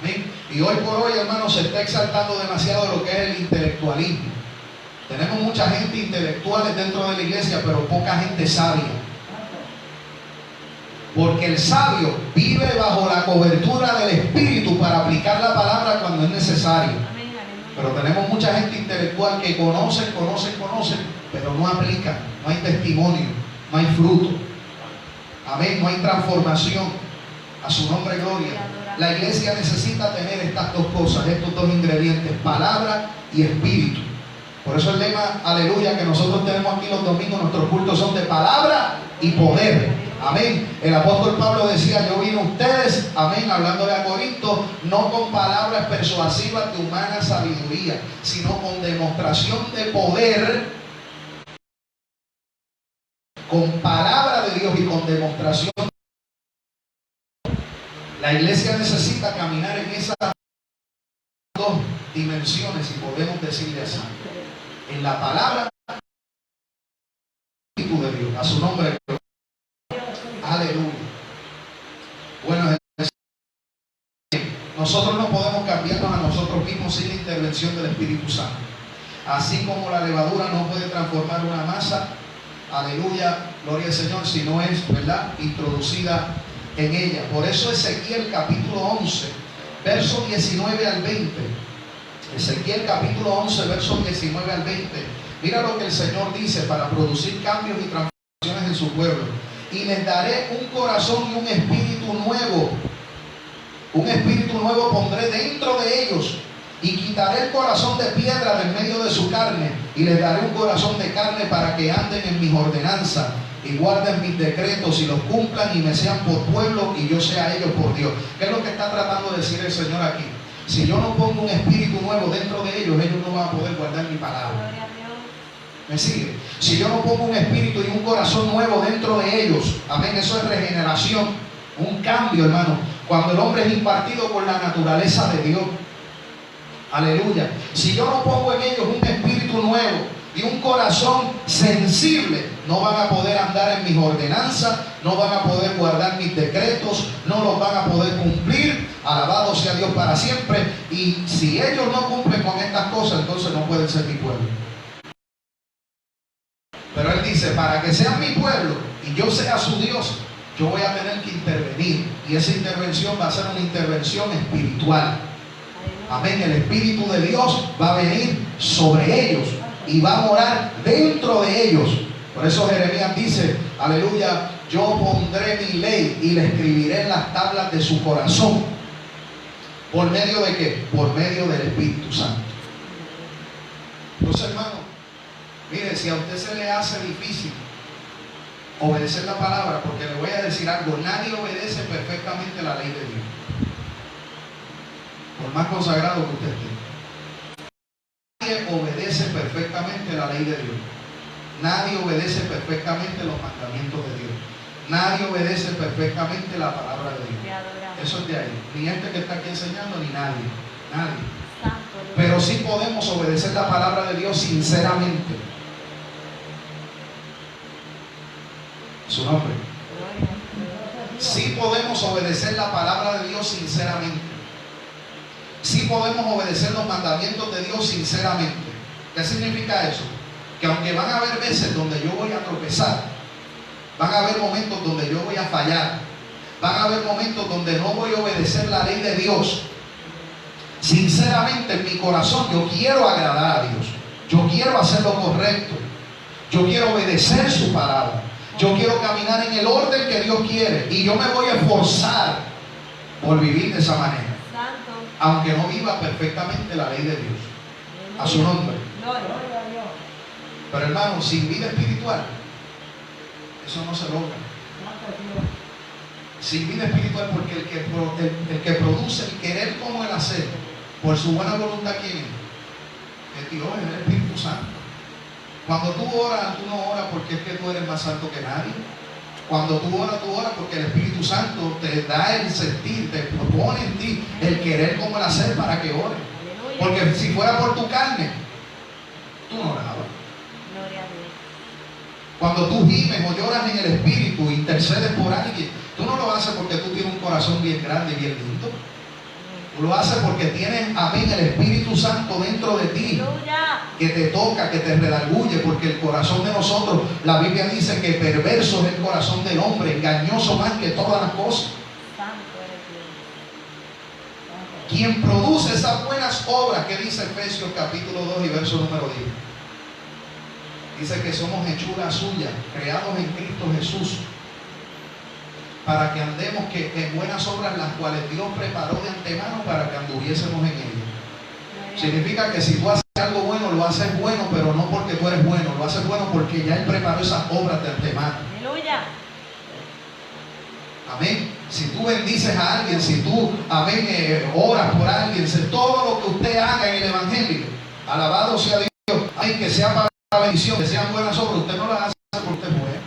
Amén. Y hoy por hoy, hermano, se está exaltando demasiado lo que es el intelectualismo. Tenemos mucha gente intelectual dentro de la iglesia, pero poca gente sabia. Porque el sabio vive bajo la cobertura del Espíritu para aplicar la palabra cuando es necesario. Pero tenemos mucha gente intelectual que conocen, pero no aplican. No hay testimonio, no hay fruto. Amén, no hay transformación. A su nombre gloria. La iglesia necesita tener estas dos cosas, estos dos ingredientes, palabra y espíritu. Por eso el lema, aleluya, que nosotros tenemos aquí los domingos, nuestros cultos son de palabra y poder. Amén. El apóstol Pablo decía, yo vine a ustedes, amén, hablándole a Corinto, no con palabras persuasivas de humana sabiduría, sino con demostración de poder, con palabra de Dios y con demostración. La iglesia necesita caminar en esas dos dimensiones, si podemos decirle así. En la palabra y Espíritu de Dios, a su nombre. Aleluya. Bueno, nosotros no podemos cambiarnos a nosotros mismos sin la intervención del Espíritu Santo. Así como la levadura no puede transformar una masa, aleluya, gloria al Señor, si no es, ¿verdad?, introducida en ella. Por eso Ezequiel capítulo 11, verso 19 al 20. Ezequiel capítulo 11, verso 19 al 20. Mira lo que el Señor dice para producir cambios y transformaciones en su pueblo. Y les daré un corazón y un espíritu nuevo. Un espíritu nuevo pondré dentro de ellos. Y quitaré el corazón de piedra del medio de su carne. Y les daré un corazón de carne para que anden en mis ordenanzas. Y guarden mis decretos y los cumplan y me sean por pueblo y yo sea ellos por Dios. ¿Qué es lo que está tratando de decir el Señor aquí? Si yo no pongo un espíritu nuevo dentro de ellos, ellos no van a poder guardar mi palabra. ¿Me sigue? Si yo no pongo un espíritu y un corazón nuevo dentro de ellos, amén, eso es regeneración, un cambio, hermano. Cuando el hombre es impartido por la naturaleza de Dios, aleluya. Si yo no pongo en ellos un espíritu nuevo y un corazón sensible, no van a poder andar en mis ordenanzas, no van a poder guardar mis decretos, no los van a poder cumplir. Alabado sea Dios para siempre. Y si ellos no cumplen con estas cosas, entonces no pueden ser mi pueblo. Pero Él dice, para que sean mi pueblo y yo sea su Dios, yo voy a tener que intervenir. Y esa intervención va a ser una intervención espiritual. Amén. El Espíritu de Dios va a venir sobre ellos y va a morar dentro de ellos. Por eso Jeremías dice, aleluya, yo pondré mi ley y la escribiré en las tablas de su corazón. ¿Por medio de qué? Por medio del Espíritu Santo. Entonces, hermano, mire, si a usted se le hace difícil obedecer la palabra, porque le voy a decir algo, nadie obedece perfectamente la ley de Dios. Por más consagrado que usted esté. Nadie obedece perfectamente la ley de Dios. Nadie obedece perfectamente los mandamientos de Dios. Nadie obedece perfectamente la palabra de Dios. Eso es de ahí. Ni este que está aquí enseñando, ni nadie. Nadie. Pero sí podemos obedecer la palabra de Dios sinceramente. Su nombre. Sí podemos obedecer la palabra de Dios sinceramente. Sí podemos obedecer los mandamientos de Dios sinceramente. ¿Qué significa eso? Que aunque van a haber veces donde yo voy a tropezar, van a haber momentos donde yo voy a fallar, van a haber momentos donde no voy a obedecer la ley de Dios, sinceramente en mi corazón yo quiero agradar a Dios, yo quiero hacer lo correcto, yo quiero obedecer su palabra, yo quiero caminar en el orden que Dios quiere y yo me voy a esforzar por vivir de esa manera, aunque no viva perfectamente la ley de Dios. A su nombre. Pero hermano, sin vida espiritual, eso no se logra. Sin vida espiritual, porque el que produce el querer como el hacer, por su buena voluntad, ¿quién es? Dios, es el Espíritu Santo. Cuando tú oras no oras porque es que tú eres más santo que nadie. Cuando tú oras porque el Espíritu Santo te da el sentir, te propone en ti el querer como el hacer para que ores. Porque si fuera por tu carne, tú no orabas. Cuando tú gimes o lloras en el Espíritu, intercedes intercedes por alguien, tú no lo haces porque tú tienes un corazón bien grande y bien lindo. Tú lo haces porque tienes, amén, el Espíritu Santo dentro de ti, que te toca, que te redarguye, porque el corazón de nosotros, la Biblia dice que perverso es el corazón del hombre, engañoso más que todas las cosas. Quien produce esas buenas obras, que dice Efesios capítulo 2 y verso número 10. Dice que somos hechura suya, creados en Cristo Jesús, para que andemos en buenas obras, las cuales Dios preparó de antemano para que anduviésemos en ellas. Significa que si tú haces algo bueno, lo haces bueno, pero no porque tú eres bueno, lo haces bueno porque ya Él preparó esas obras de antemano. Aleluya. Amén. Si tú bendices a alguien, si tú, amén, oras por alguien, todo lo que usted haga en el Evangelio, alabado sea Dios, amén, que sea para la bendición, que sean buenas obras, usted no las hace porque usted es bueno.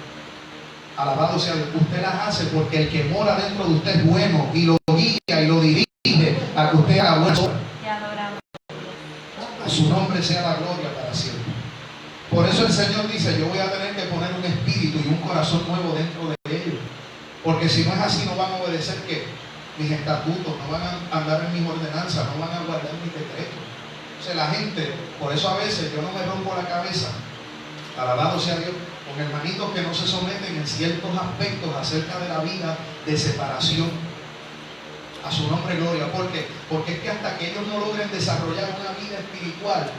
Alabado sea Dios, usted las hace porque el que mora dentro de usted es bueno y lo guía y lo dirige a que usted haga buenas obras. A su nombre sea la gloria para siempre. Por eso el Señor dice, yo voy a tener que poner un espíritu y un corazón nuevo dentro de ellos. Porque si no es así, no van a obedecer que mis estatutos, no van a andar en mis ordenanzas, no van a guardar mis decretos. O sea, la gente, por eso a veces yo no me rompo la cabeza, alabado sea Dios, con hermanitos que no se someten en ciertos aspectos acerca de la vida de separación. A su nombre gloria. ¿Por qué? Porque es que hasta que ellos no logren desarrollar una vida espiritual,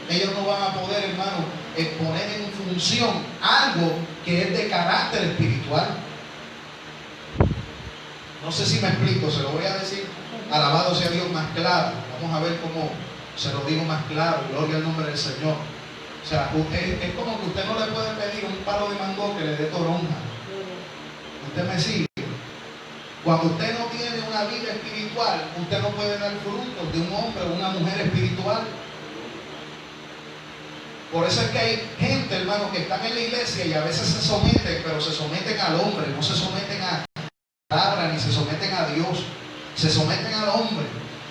ellos no van a poder, hermano, poner en función algo que es de carácter espiritual. No sé si me explico, se lo voy a decir, alabado sea Dios, más claro. Vamos a ver cómo se lo digo más claro, gloria al nombre del Señor. O sea, es como que usted no le puede pedir un palo de mango que le dé toronja. Usted me sigue. Cuando usted no tiene una vida espiritual, usted no puede dar frutos de un hombre o una mujer espiritual. Por eso es que hay gente, hermano, que están en la iglesia y a veces se someten, pero se someten al hombre, no se someten a palabra ni se someten a Dios, se someten al hombre.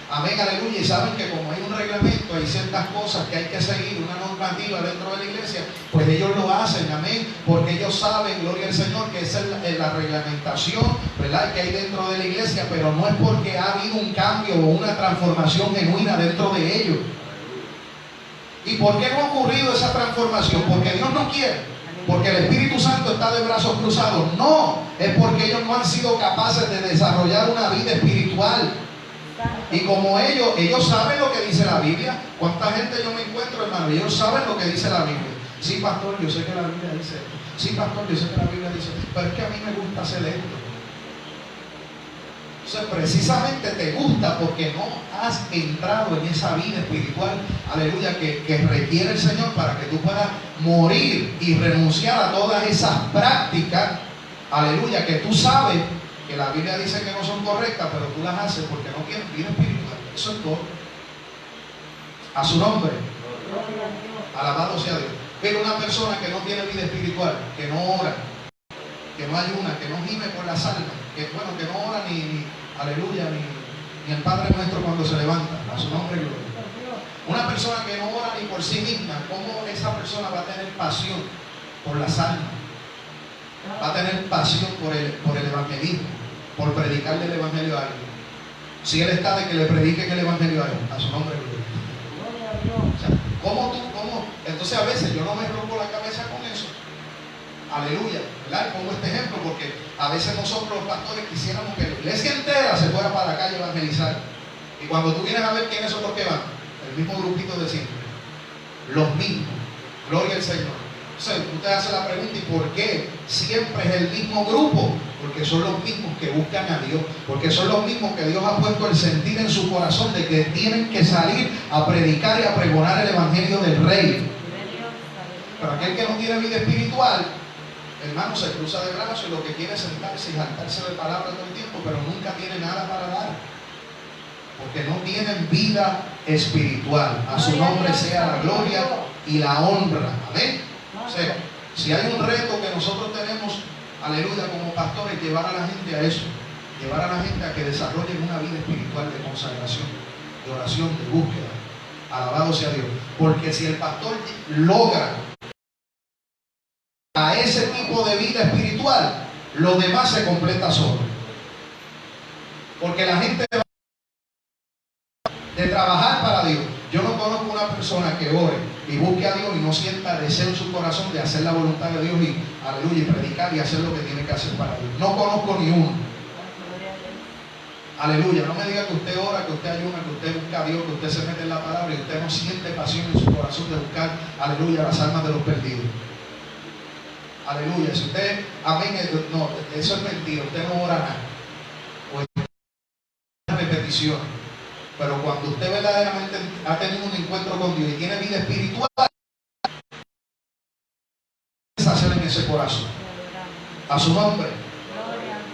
Amén, aleluya. Y saben que como hay un reglamento, hay ciertas cosas que hay que seguir, una normativa dentro de la iglesia, pues ellos lo hacen, amén, porque ellos saben, gloria al Señor, que esa es la reglamentación, ¿verdad?, que hay dentro de la iglesia, pero no es porque ha habido un cambio o una transformación genuina dentro de ellos. ¿Y por qué no ha ocurrido esa transformación? Porque Dios no quiere, porque el Espíritu Santo está de brazos cruzados. No, es porque ellos no han sido capaces de desarrollar una vida espiritual. Y como ellos saben lo que dice la Biblia. ¿Cuánta gente yo me encuentro, hermano? Ellos saben lo que dice la Biblia. Sí, pastor, yo sé que la Biblia dice esto. Sí, pastor, yo sé que la Biblia dice esto. Pero es que a mí me gusta hacer esto. O sea, precisamente te gusta porque no has entrado en esa vida espiritual, aleluya, que requiere el Señor para que tú puedas morir y renunciar a todas esas prácticas, aleluya, que tú sabes que la Biblia dice que no son correctas, pero tú las haces porque no tienes vida espiritual. Eso es todo. A su nombre. Alabado sea Dios. Pero una persona que no tiene vida espiritual, que no ora, que no ayuna, que no gime por las almas, que no ora ni aleluya, ni el Padre Nuestro cuando se levanta, a su nombre gloria. Una persona que no ora ni por sí misma, ¿cómo esa persona va a tener pasión por las almas? Va a tener pasión por el evangelismo, por predicarle el evangelio a alguien. Si él está de que le prediquen el evangelio a él, a su nombre gloria. O sea, ¿cómo? Entonces a veces yo no me rompo la cabeza con eso. Aleluya, ¿verdad? Pongo este ejemplo porque a veces nosotros los pastores quisiéramos que la iglesia entera se fuera para la calle a evangelizar. Y cuando tú vienes a ver quiénes son los que van, el mismo grupito de siempre, los mismos, gloria al Señor. O sea, tú te haces la pregunta, ¿y por qué siempre es el mismo grupo? Porque son los mismos que buscan a Dios, porque son los mismos que Dios ha puesto el sentir en su corazón de que tienen que salir a predicar y a pregonar el evangelio del Rey. Pero aquel que no tiene vida espiritual, hermano, se cruza de brazos y lo que quiere es sentarse y saltarse de palabras todo el tiempo, pero nunca tiene nada para dar. Porque no tienen vida espiritual. A su nombre sea la gloria y la honra. Amén. O sea, si hay un reto que nosotros tenemos, aleluya, como pastores, llevar a la gente a eso. Llevar a la gente a que desarrollen una vida espiritual de consagración, de oración, de búsqueda. Alabado sea Dios. Porque si el pastor logra a ese tipo de vida espiritual, Lo demás se completa solo. Porque la gente va de trabajar para Dios. Yo no conozco una persona que ore y busque a Dios y no sienta deseo en su corazón de hacer la voluntad de Dios y, aleluya, y predicar y hacer lo que tiene que hacer para Dios. No conozco ni uno. Aleluya, no me diga que usted ora, que usted ayuna, que usted busca a Dios, que usted se mete en la palabra y usted no siente pasión en su corazón de buscar, aleluya, las almas de los perdidos. Aleluya, si usted, amén, no, eso es mentira, usted no ora nada. O es una repetición. Pero cuando usted verdaderamente ha tenido un encuentro con Dios y tiene vida espiritual, ¿qué es hacer en ese corazón? A su nombre.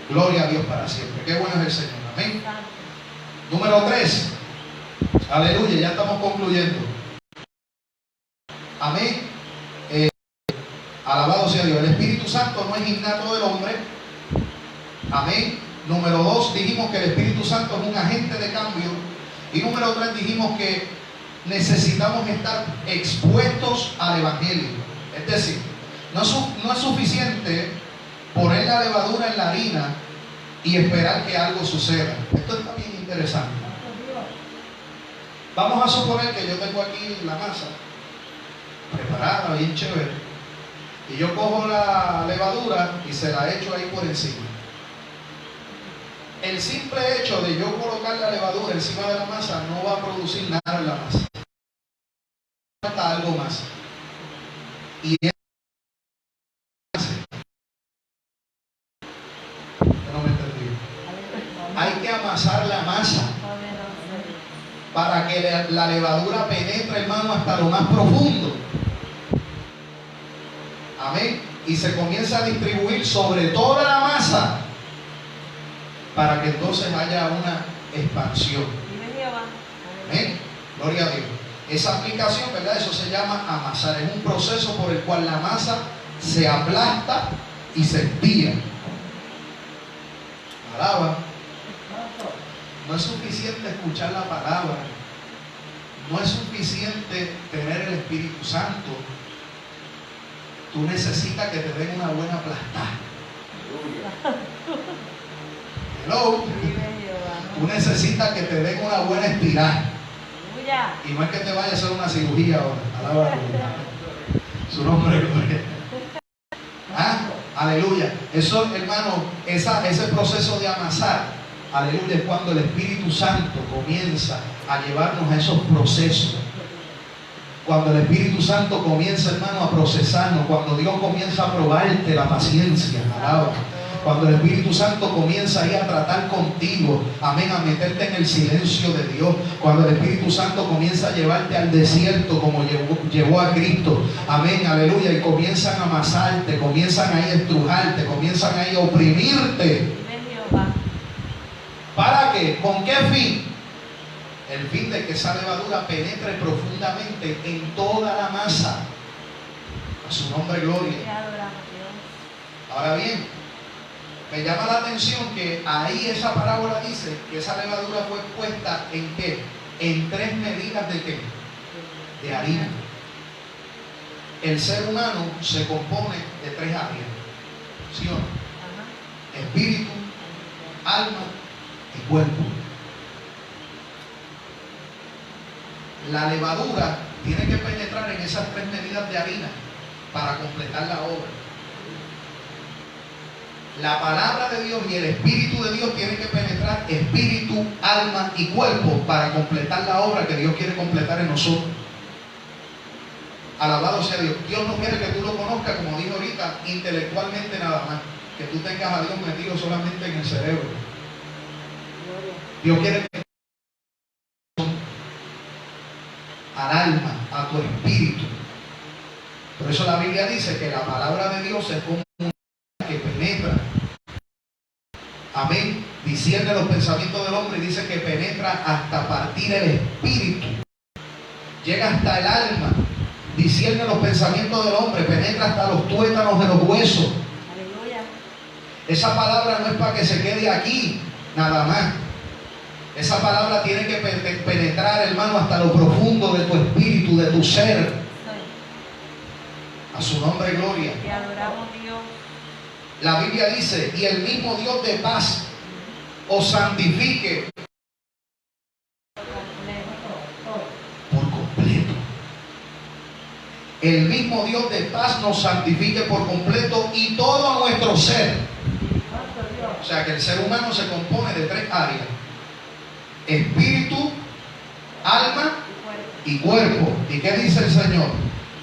Gloria a Dios para siempre. Qué bueno es el Señor. Amén. Número 3. Aleluya, ya estamos concluyendo. Amén. Alabado sea Dios. El Espíritu Santo no es innato del hombre. Amén. Número 2, dijimos que el Espíritu Santo es un agente de cambio. Y número 3, dijimos que necesitamos estar expuestos al Evangelio. Es decir, no es suficiente poner la levadura en la harina y esperar que algo suceda. Esto está bien interesante. Vamos a suponer que yo tengo aquí la masa preparada, bien chévere, y yo cojo la levadura y se la echo ahí por encima. El simple hecho de yo colocar la levadura encima de la masa no va a producir nada en la masa. Falta algo más. Y es hay que amasar la masa para que la levadura penetre, hermano, hasta lo más profundo. Amén. Y se comienza a distribuir sobre toda la masa para que entonces haya una expansión. Amén. Gloria a Dios. Esa aplicación, ¿verdad? Eso se llama amasar. Es un proceso por el cual la masa se aplasta y se estira. Alaba. No es suficiente escuchar la palabra. No es suficiente tener el Espíritu Santo. Tú necesitas que te den una buena aplastada. Hello. Tú necesitas que te den una buena espiral. Y no es que te vaya a hacer una cirugía ahora. Alaba su nombre, gloria. ¿Ah? Aleluya. Eso, hermano, ese proceso de amasar, aleluya, es cuando el Espíritu Santo comienza a llevarnos a esos procesos. Cuando el Espíritu Santo comienza, hermano, a procesarnos. Cuando Dios comienza a probarte la paciencia. Alaba. Cuando el Espíritu Santo comienza ahí a tratar contigo, amén, a meterte en el silencio de Dios. Cuando el Espíritu Santo comienza a llevarte al desierto como llevó a Cristo, amén, aleluya, y comienzan a amasarte, comienzan ahí a estrujarte, comienzan ahí a oprimirte. ¿Para qué? ¿Con qué fin? El fin de que esa levadura penetre profundamente en toda la masa. A su nombre, gloria. Ahora bien, me llama la atención que ahí esa parábola dice que esa levadura fue puesta en ¿qué? En 3 medidas de ¿qué? De harina. El ser humano se compone de 3 áreas. ¿Sí o no? Espíritu, alma y cuerpo. La levadura tiene que penetrar en esas 3 medidas de harina para completar la obra. La palabra de Dios y el Espíritu de Dios tienen que penetrar espíritu, alma y cuerpo para completar la obra que Dios quiere completar en nosotros. Alabado sea Dios. Dios no quiere que tú lo conozcas, como dijo ahorita, intelectualmente nada más. Que tú tengas a Dios metido solamente en el cerebro. Dios quiere que al alma, a tu espíritu. Por eso la Biblia dice que la palabra de Dios es como que penetra, amén, discierne los pensamientos del hombre y dice que penetra hasta partir el espíritu, llega hasta el alma, discierne los pensamientos del hombre, penetra hasta los tuétanos de los huesos. Aleluya. Esa palabra no es para que se quede aquí nada más. Esa palabra tiene que penetrar, hermano, hasta lo profundo de tu espíritu, de tu ser. A su nombre, gloria. Te adoramos, Dios. La Biblia dice, y el mismo Dios de paz os santifique por completo. El mismo Dios de paz nos santifique por completo y todo nuestro ser. O sea que el ser humano se compone de 3 áreas: espíritu, alma y cuerpo. ¿Y qué dice el Señor?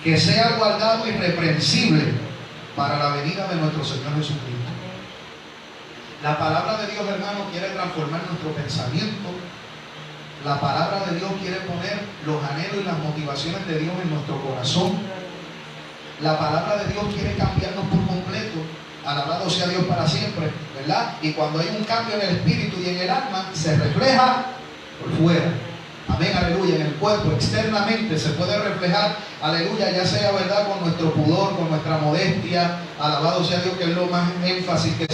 Que sea guardado irreprensible para la venida de nuestro Señor Jesucristo. La palabra de Dios, hermano, quiere transformar nuestro pensamiento. La palabra de Dios quiere poner los anhelos y las motivaciones de Dios en nuestro corazón. La palabra de Dios quiere cambiarnos por completo. Alabado sea Dios para siempre, ¿verdad? Y cuando hay un cambio en el espíritu y en el alma, se refleja por fuera. Amén, aleluya. En el cuerpo, externamente, se puede reflejar, aleluya, ya sea, ¿verdad?, con nuestro pudor, con nuestra modestia. Alabado sea Dios, que es lo más énfasis que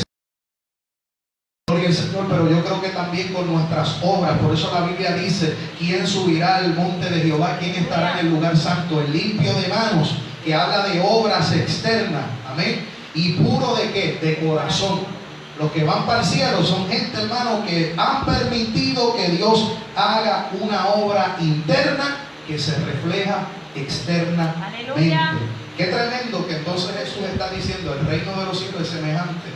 gloria al Señor, pero yo creo que también con nuestras obras. Por eso la Biblia dice: ¿quién subirá al monte de Jehová? ¿Quién estará en el lugar santo? El limpio de manos, que habla de obras externas. Amén. ¿Y puro de qué? De corazón. Los que van para el cielo son gente, hermano, que han permitido que Dios haga una obra interna que se refleja externamente. Aleluya. Qué tremendo que entonces Jesús está diciendo: el reino de los cielos es semejante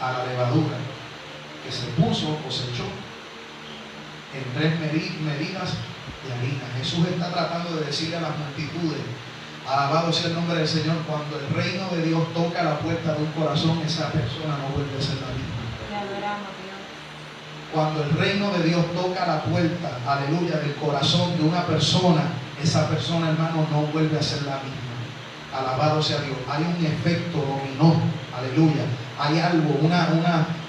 a la levadura que se puso o se echó en 3 medidas de harina. Jesús está tratando de decirle a las multitudes, alabado sea el nombre del Señor, cuando el reino de Dios toca la puerta de un corazón, esa persona no vuelve a ser la misma. Cuando el reino de Dios toca la puerta, aleluya, del corazón de una persona, esa persona, hermano, no vuelve a ser la misma. Alabado sea Dios. Hay un efecto dominó, aleluya. Hay algo, una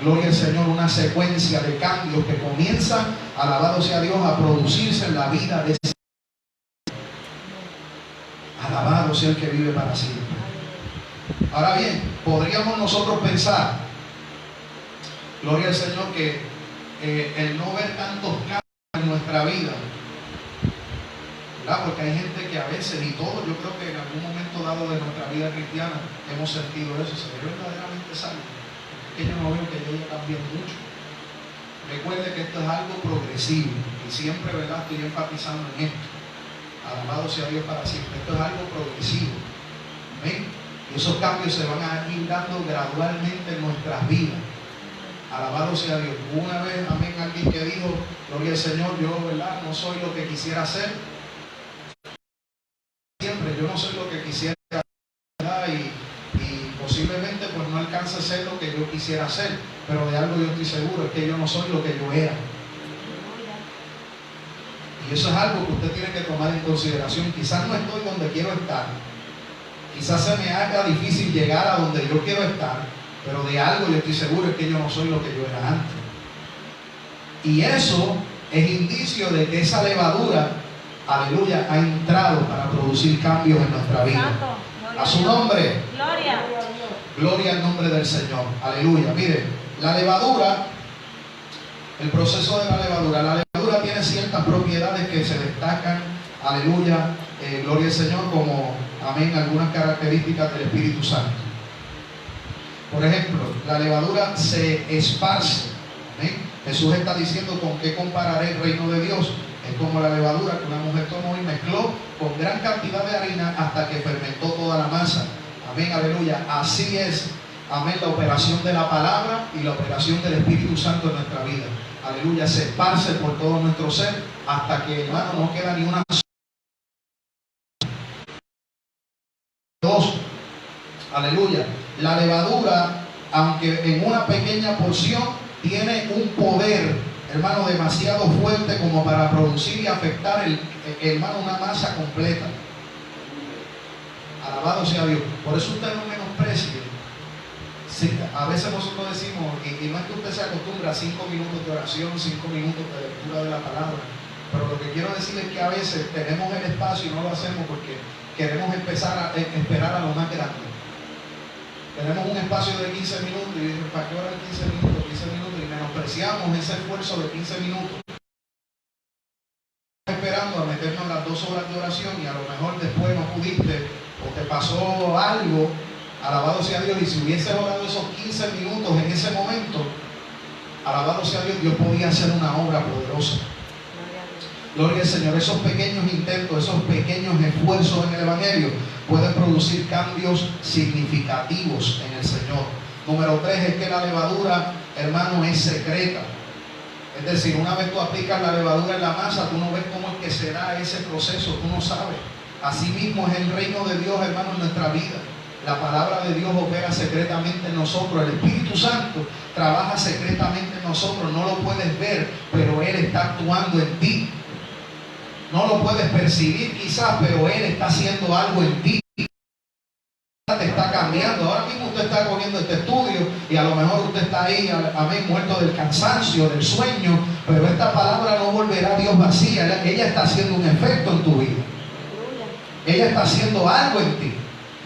gloria al Señor, una secuencia de cambios que comienzan, alabado sea Dios, a producirse en la vida de ese. Alabado sea el que vive para siempre. Ahora bien, podríamos nosotros pensar, gloria al Señor, que el no ver tantos cambios en nuestra vida, ¿verdad? Porque hay gente que a veces, y todos, yo creo que en algún momento dado de nuestra vida cristiana hemos sentido eso. ¿Se ve verdaderamente salvo? Es que yo no veo que yo haya cambiado mucho. Recuerde que esto es algo progresivo y siempre, ¿verdad?, estoy enfatizando en esto. Alabado sea Dios para siempre. Esto es algo progresivo. ¿Ven? Y esos cambios se van a ir dando gradualmente en nuestras vidas. Alabado sea Dios. Una vez, amén, alguien que dijo, gloria al Señor, yo, ¿verdad?, no soy lo que quisiera ser. Siempre, yo no soy lo que quisiera ser, ¿verdad? Y posiblemente pues no alcance a ser lo que yo quisiera ser. Pero de algo yo estoy seguro, es que yo no soy lo que yo era. Y eso es algo que usted tiene que tomar en consideración. Quizás no estoy donde quiero estar. Quizás se me haga difícil llegar a donde yo quiero estar. Pero de algo yo estoy seguro, es que yo no soy lo que yo era antes. Y eso es indicio de que esa levadura, aleluya, ha entrado para producir cambios en nuestra vida. A su nombre. Gloria. Gloria al nombre del Señor. Aleluya. Mire, la levadura, el proceso de la levadura tiene ciertas propiedades que se destacan, aleluya, gloria al Señor, como, amén, algunas características del Espíritu Santo. Por ejemplo, la levadura se esparce. ¿Amén? Jesús está diciendo: ¿con qué compararé el reino de Dios? Es como la levadura que una mujer tomó y mezcló con gran cantidad de harina hasta que fermentó toda la masa. Amén, aleluya. Así es, amén, la operación de la palabra y la operación del Espíritu Santo en nuestra vida. Aleluya, se esparce por todo nuestro ser hasta que, hermano, no queda ni una sola. Dos, aleluya. La levadura, aunque en una pequeña porción, tiene un poder, hermano, demasiado fuerte como para producir y afectar, hermano, una masa completa. Alabado sea Dios. Por eso usted no menosprecie. Sí, a veces nosotros decimos, y no es que usted se acostumbre a 5 minutos de oración, 5 minutos de lectura de la palabra, pero lo que quiero decir es que a veces tenemos el espacio y no lo hacemos porque queremos empezar a esperar a lo más grande. Tenemos un espacio de 15 minutos y dicen: ¿para qué hora 15 minutos? 15 minutos, y menospreciamos ese esfuerzo de 15 minutos. Esperando a meternos en las 2 horas de oración y a lo mejor después no pudiste o te pasó algo, Alabado sea Dios. Y si hubiese orado esos 15 minutos en ese momento, alabado sea Dios, Dios podía hacer una obra poderosa. Gloria al Señor. Esos pequeños intentos, esos pequeños esfuerzos en el Evangelio pueden producir cambios significativos en el Señor. Número 3 es que la levadura, hermano, es secreta. Es decir, una vez tú aplicas la levadura en la masa, tú no ves cómo es que se da ese proceso, tú no sabes. Asimismo es el reino de Dios, hermano, en nuestra vida. La palabra de Dios opera secretamente en nosotros. El Espíritu Santo trabaja secretamente en nosotros. No lo puedes ver, pero Él está actuando en ti. No lo puedes percibir quizás, pero Él está haciendo algo en ti. Te está cambiando. Ahora mismo usted está cogiendo este estudio y a lo mejor usted está ahí, amén, muerto del cansancio, del sueño, pero esta palabra no volverá a Dios vacía. Ella está haciendo un efecto en tu vida. Ella está haciendo algo en ti.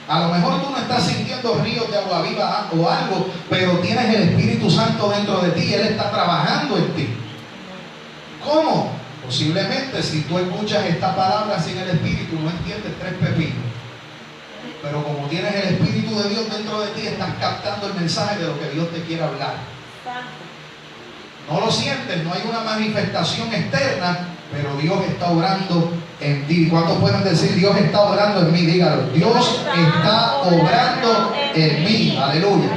A lo mejor tú no estás sintiendo ríos de agua viva o algo, pero tienes el Espíritu Santo dentro de ti y Él está trabajando en ti. ¿Cómo? Posiblemente si tú escuchas esta palabra sin el Espíritu no entiendes 3 pepinos. Pero como tienes el Espíritu de Dios dentro de ti, estás captando el mensaje de lo que Dios te quiere hablar. No lo sientes, no hay una manifestación externa, pero Dios está obrando en ti. ¿Cuántos pueden decir Dios está obrando en mí? Dígalo. Dios está obrando en mí. Aleluya.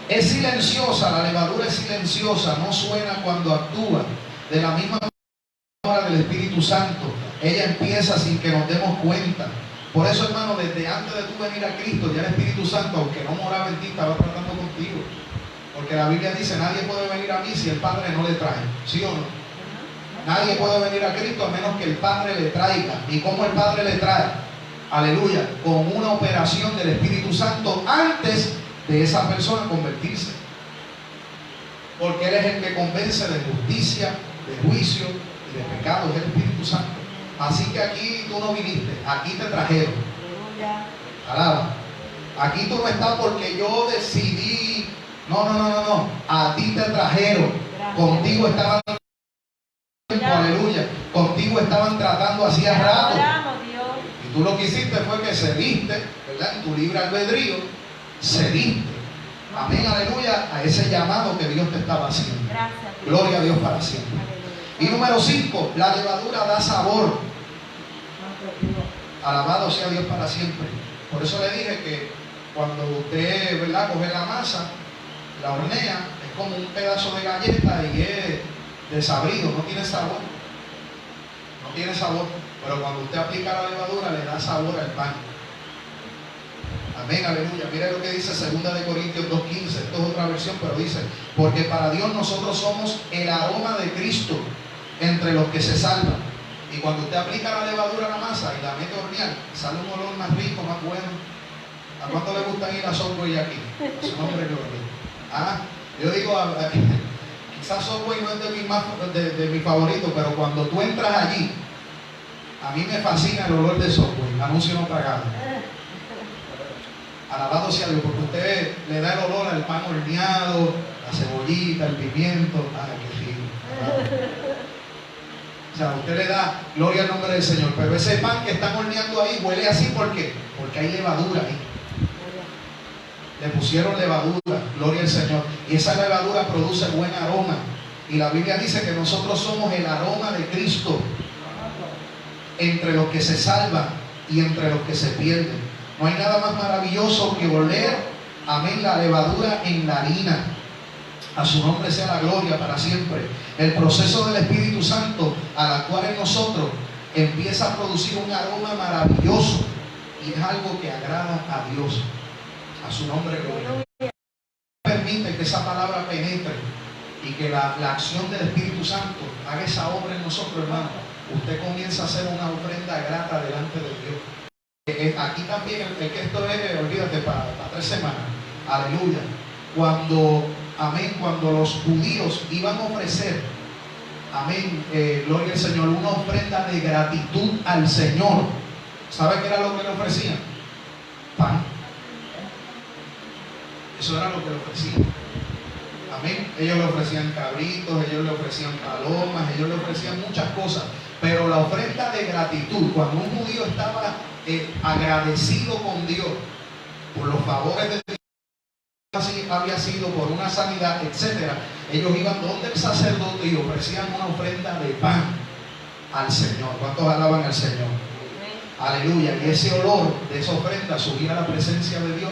Es silenciosa, la levadura es silenciosa, no suena cuando actúa. De la misma manera del Espíritu Santo, ella empieza sin que nos demos cuenta. Por eso, hermano, desde antes de tú venir a Cristo, ya el Espíritu Santo, aunque no moraba en ti, estaba tratando contigo. Porque la Biblia dice, nadie puede venir a mí si el Padre no le trae. ¿Sí o no? Nadie puede venir a Cristo a menos que el Padre le traiga. ¿Y cómo el Padre le trae? Aleluya. Con una operación del Espíritu Santo antes de esa persona convertirse. Porque Él es el que convence de justicia, de juicio y de pecado. Es el Espíritu Santo. Así que aquí tú no viniste, aquí te trajeron. Alaba. Aquí tú no estás porque yo decidí. No. A ti te trajeron. Contigo estaban. Aleluya. Contigo estaban tratando hacía rato. Y tú lo que hiciste fue que cediste, ¿verdad? En tu libre albedrío, cediste. Amén, aleluya, a ese llamado que Dios te estaba haciendo. Gloria a Dios para siempre. Y número 5, la levadura da sabor. Alabado sea Dios para siempre. Por eso le dije que cuando usted, ¿verdad?, coge la masa, la hornea, es como un pedazo de galleta y es desabrido, no tiene sabor. No tiene sabor. Pero cuando usted aplica la levadura, le da sabor al pan. Amén, aleluya. Mira lo que dice 2 de Corintios 2:15. Esto es otra versión, pero dice: porque para Dios nosotros somos el aroma de Cristo entre los que se salvan. Y cuando usted aplica la levadura a la masa y la mete a hornear, sale un olor más rico, más bueno. ¿A cuánto le gustan ir a Subway aquí? A su nombre, gloria. Yo digo, quizás Subway no es de mi favorito, pero cuando tú entras allí, a mí me fascina el olor de Subway. Anuncio no pagado. Alabado sea Dios, porque usted le da el olor al pan horneado, la cebollita, el pimiento. ¡Ay, qué rico! O sea, usted le da gloria al nombre del Señor. Pero ese pan que están horneando ahí huele así, ¿por qué? Porque hay levadura ahí. Le pusieron levadura, gloria al Señor. Y esa levadura produce buen aroma. Y la Biblia dice que nosotros somos el aroma de Cristo entre los que se salvan y entre los que se pierden. No hay nada más maravilloso que oler, amén, la levadura en la harina. A su nombre sea la gloria para siempre. El proceso del Espíritu Santo al actuar en nosotros empieza a producir un aroma maravilloso y es algo que agrada a Dios. A su nombre gloria. Permite que esa palabra penetre y que la acción del Espíritu Santo haga esa obra en nosotros, hermano. Usted comienza a hacer una ofrenda grata delante de Dios. Aquí también, es que esto es, olvídate, para 3 semanas. Aleluya. Cuando los judíos iban a ofrecer, amén, gloria al Señor, una ofrenda de gratitud al Señor, ¿sabe qué era lo que le ofrecían? Pan. Eso era lo que le ofrecían. Amén. Ellos le ofrecían cabritos, ellos le ofrecían palomas, ellos le ofrecían muchas cosas. Pero la ofrenda de gratitud, cuando un judío estaba agradecido con Dios, por los favores de Dios, así había sido por una sanidad, etcétera, ellos iban donde el sacerdote y ofrecían una ofrenda de pan al Señor. ¿Cuántos alaban al Señor? Aleluya. Y ese olor de esa ofrenda subía a la presencia de Dios.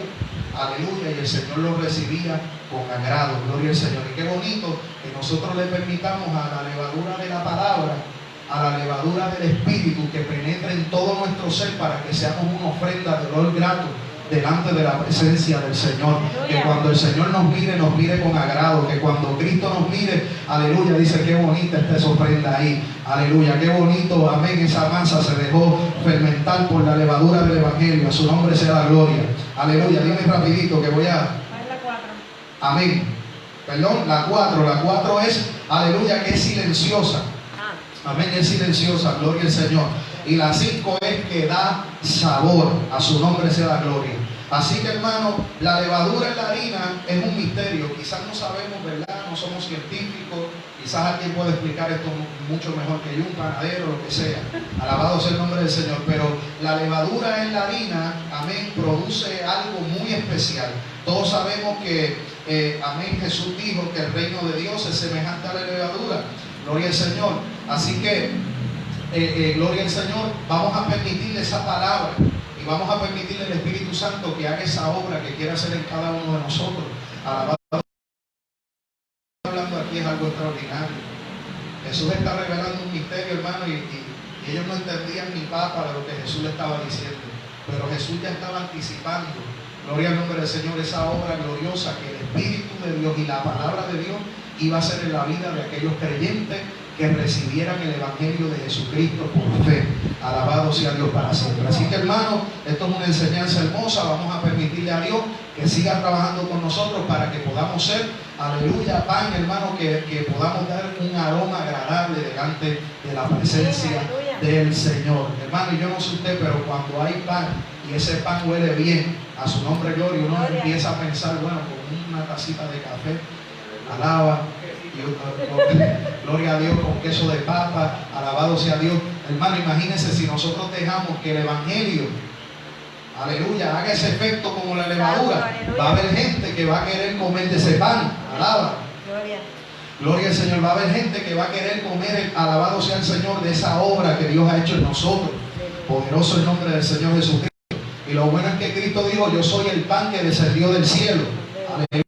Aleluya. Y el Señor lo recibía con agrado. Gloria al Señor. Y qué bonito que nosotros le permitamos a la levadura de la palabra, a la levadura del Espíritu, que penetre en todo nuestro ser para que seamos una ofrenda de olor grato delante de la presencia del Señor. Que cuando el Señor nos mire con agrado. Que cuando Cristo nos mire, aleluya, dice qué bonita está esa ofrenda ahí. Aleluya, qué bonito, amén, esa masa se dejó fermentar por la levadura del Evangelio. A su nombre sea la gloria. Aleluya, dime rapidito que voy a... La 4. Amén. Perdón, la 4. La 4 es, aleluya, que es silenciosa. Amén, es silenciosa, gloria al Señor. Y la 5 es que da sabor. A su nombre sea la gloria. Así que, hermano, la levadura en la harina es un misterio. Quizás no sabemos, ¿verdad? No somos científicos. Quizás alguien puede explicar esto mucho mejor que yo, un panadero, lo que sea. Alabado sea el nombre del Señor. Pero la levadura en la harina, amén, produce algo muy especial. Todos sabemos que, amén, Jesús dijo que el reino de Dios es semejante a la levadura. Gloria al Señor. Así que, gloria al Señor, vamos a permitirle esa palabra y vamos a permitirle al Espíritu Santo que haga esa obra que quiere hacer en cada uno de nosotros. Hablando aquí es algo extraordinario. Jesús está revelando un misterio, hermano, y ellos no entendían ni papa de lo que Jesús le estaba diciendo, pero Jesús ya estaba anticipando, gloria al nombre del Señor, esa obra gloriosa que el Espíritu de Dios y la palabra de Dios iba a ser en la vida de aquellos creyentes que recibieran el Evangelio de Jesucristo por fe. Alabado sea Dios para siempre. Así que, hermano, esto es una enseñanza hermosa. Vamos a permitirle a Dios que siga trabajando con nosotros para que podamos ser, aleluya, pan, hermano, que podamos dar un aroma agradable delante de la presencia del Señor. Hermano, y yo no sé usted, pero cuando hay pan y ese pan huele bien, a su nombre gloria, uno empieza a pensar, bueno, con una tacita de café, alaba, gloria a Dios, con queso de papa, alabado sea Dios. Hermano, imagínense si nosotros dejamos que el Evangelio, aleluya, haga ese efecto como la levadura. Va a haber gente que va a querer comer de ese pan, alaba. Gloria al Señor. Va a haber gente que va a querer comer, alabado sea el Señor, de esa obra que Dios ha hecho en nosotros. Poderoso el nombre del Señor Jesucristo. Y lo bueno es que Cristo dijo, yo soy el pan que descendió del cielo. Aleluya.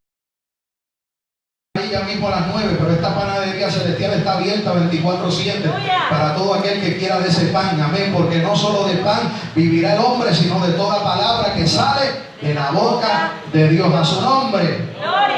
Ya mismo a las 9, pero esta panadería celestial está abierta 24/7 para todo aquel que quiera de ese pan. Amén. Porque no solo de pan vivirá el hombre, sino de toda palabra que sale de la boca de Dios. A su nombre.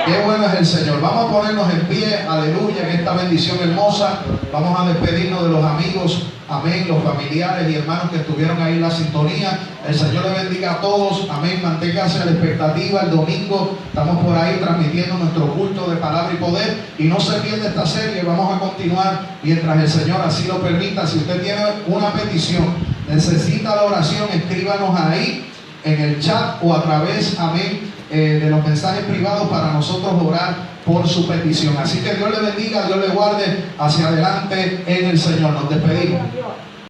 Qué bueno es el Señor. Vamos a ponernos en pie, aleluya, en esta bendición hermosa. Vamos a despedirnos de los amigos, amén, los familiares y hermanos que estuvieron ahí en la sintonía. El Señor le bendiga a todos, amén. Manténganse a la expectativa. El domingo estamos por ahí transmitiendo nuestro culto de palabra y poder. Y no se pierda esta serie. Vamos a continuar mientras el Señor así lo permita. Si usted tiene una petición, necesita la oración, escríbanos ahí en el chat o a través, amén, de los mensajes privados para nosotros orar por su petición. Así que Dios le bendiga, Dios le guarde, hacia adelante en el Señor. Nos despedimos.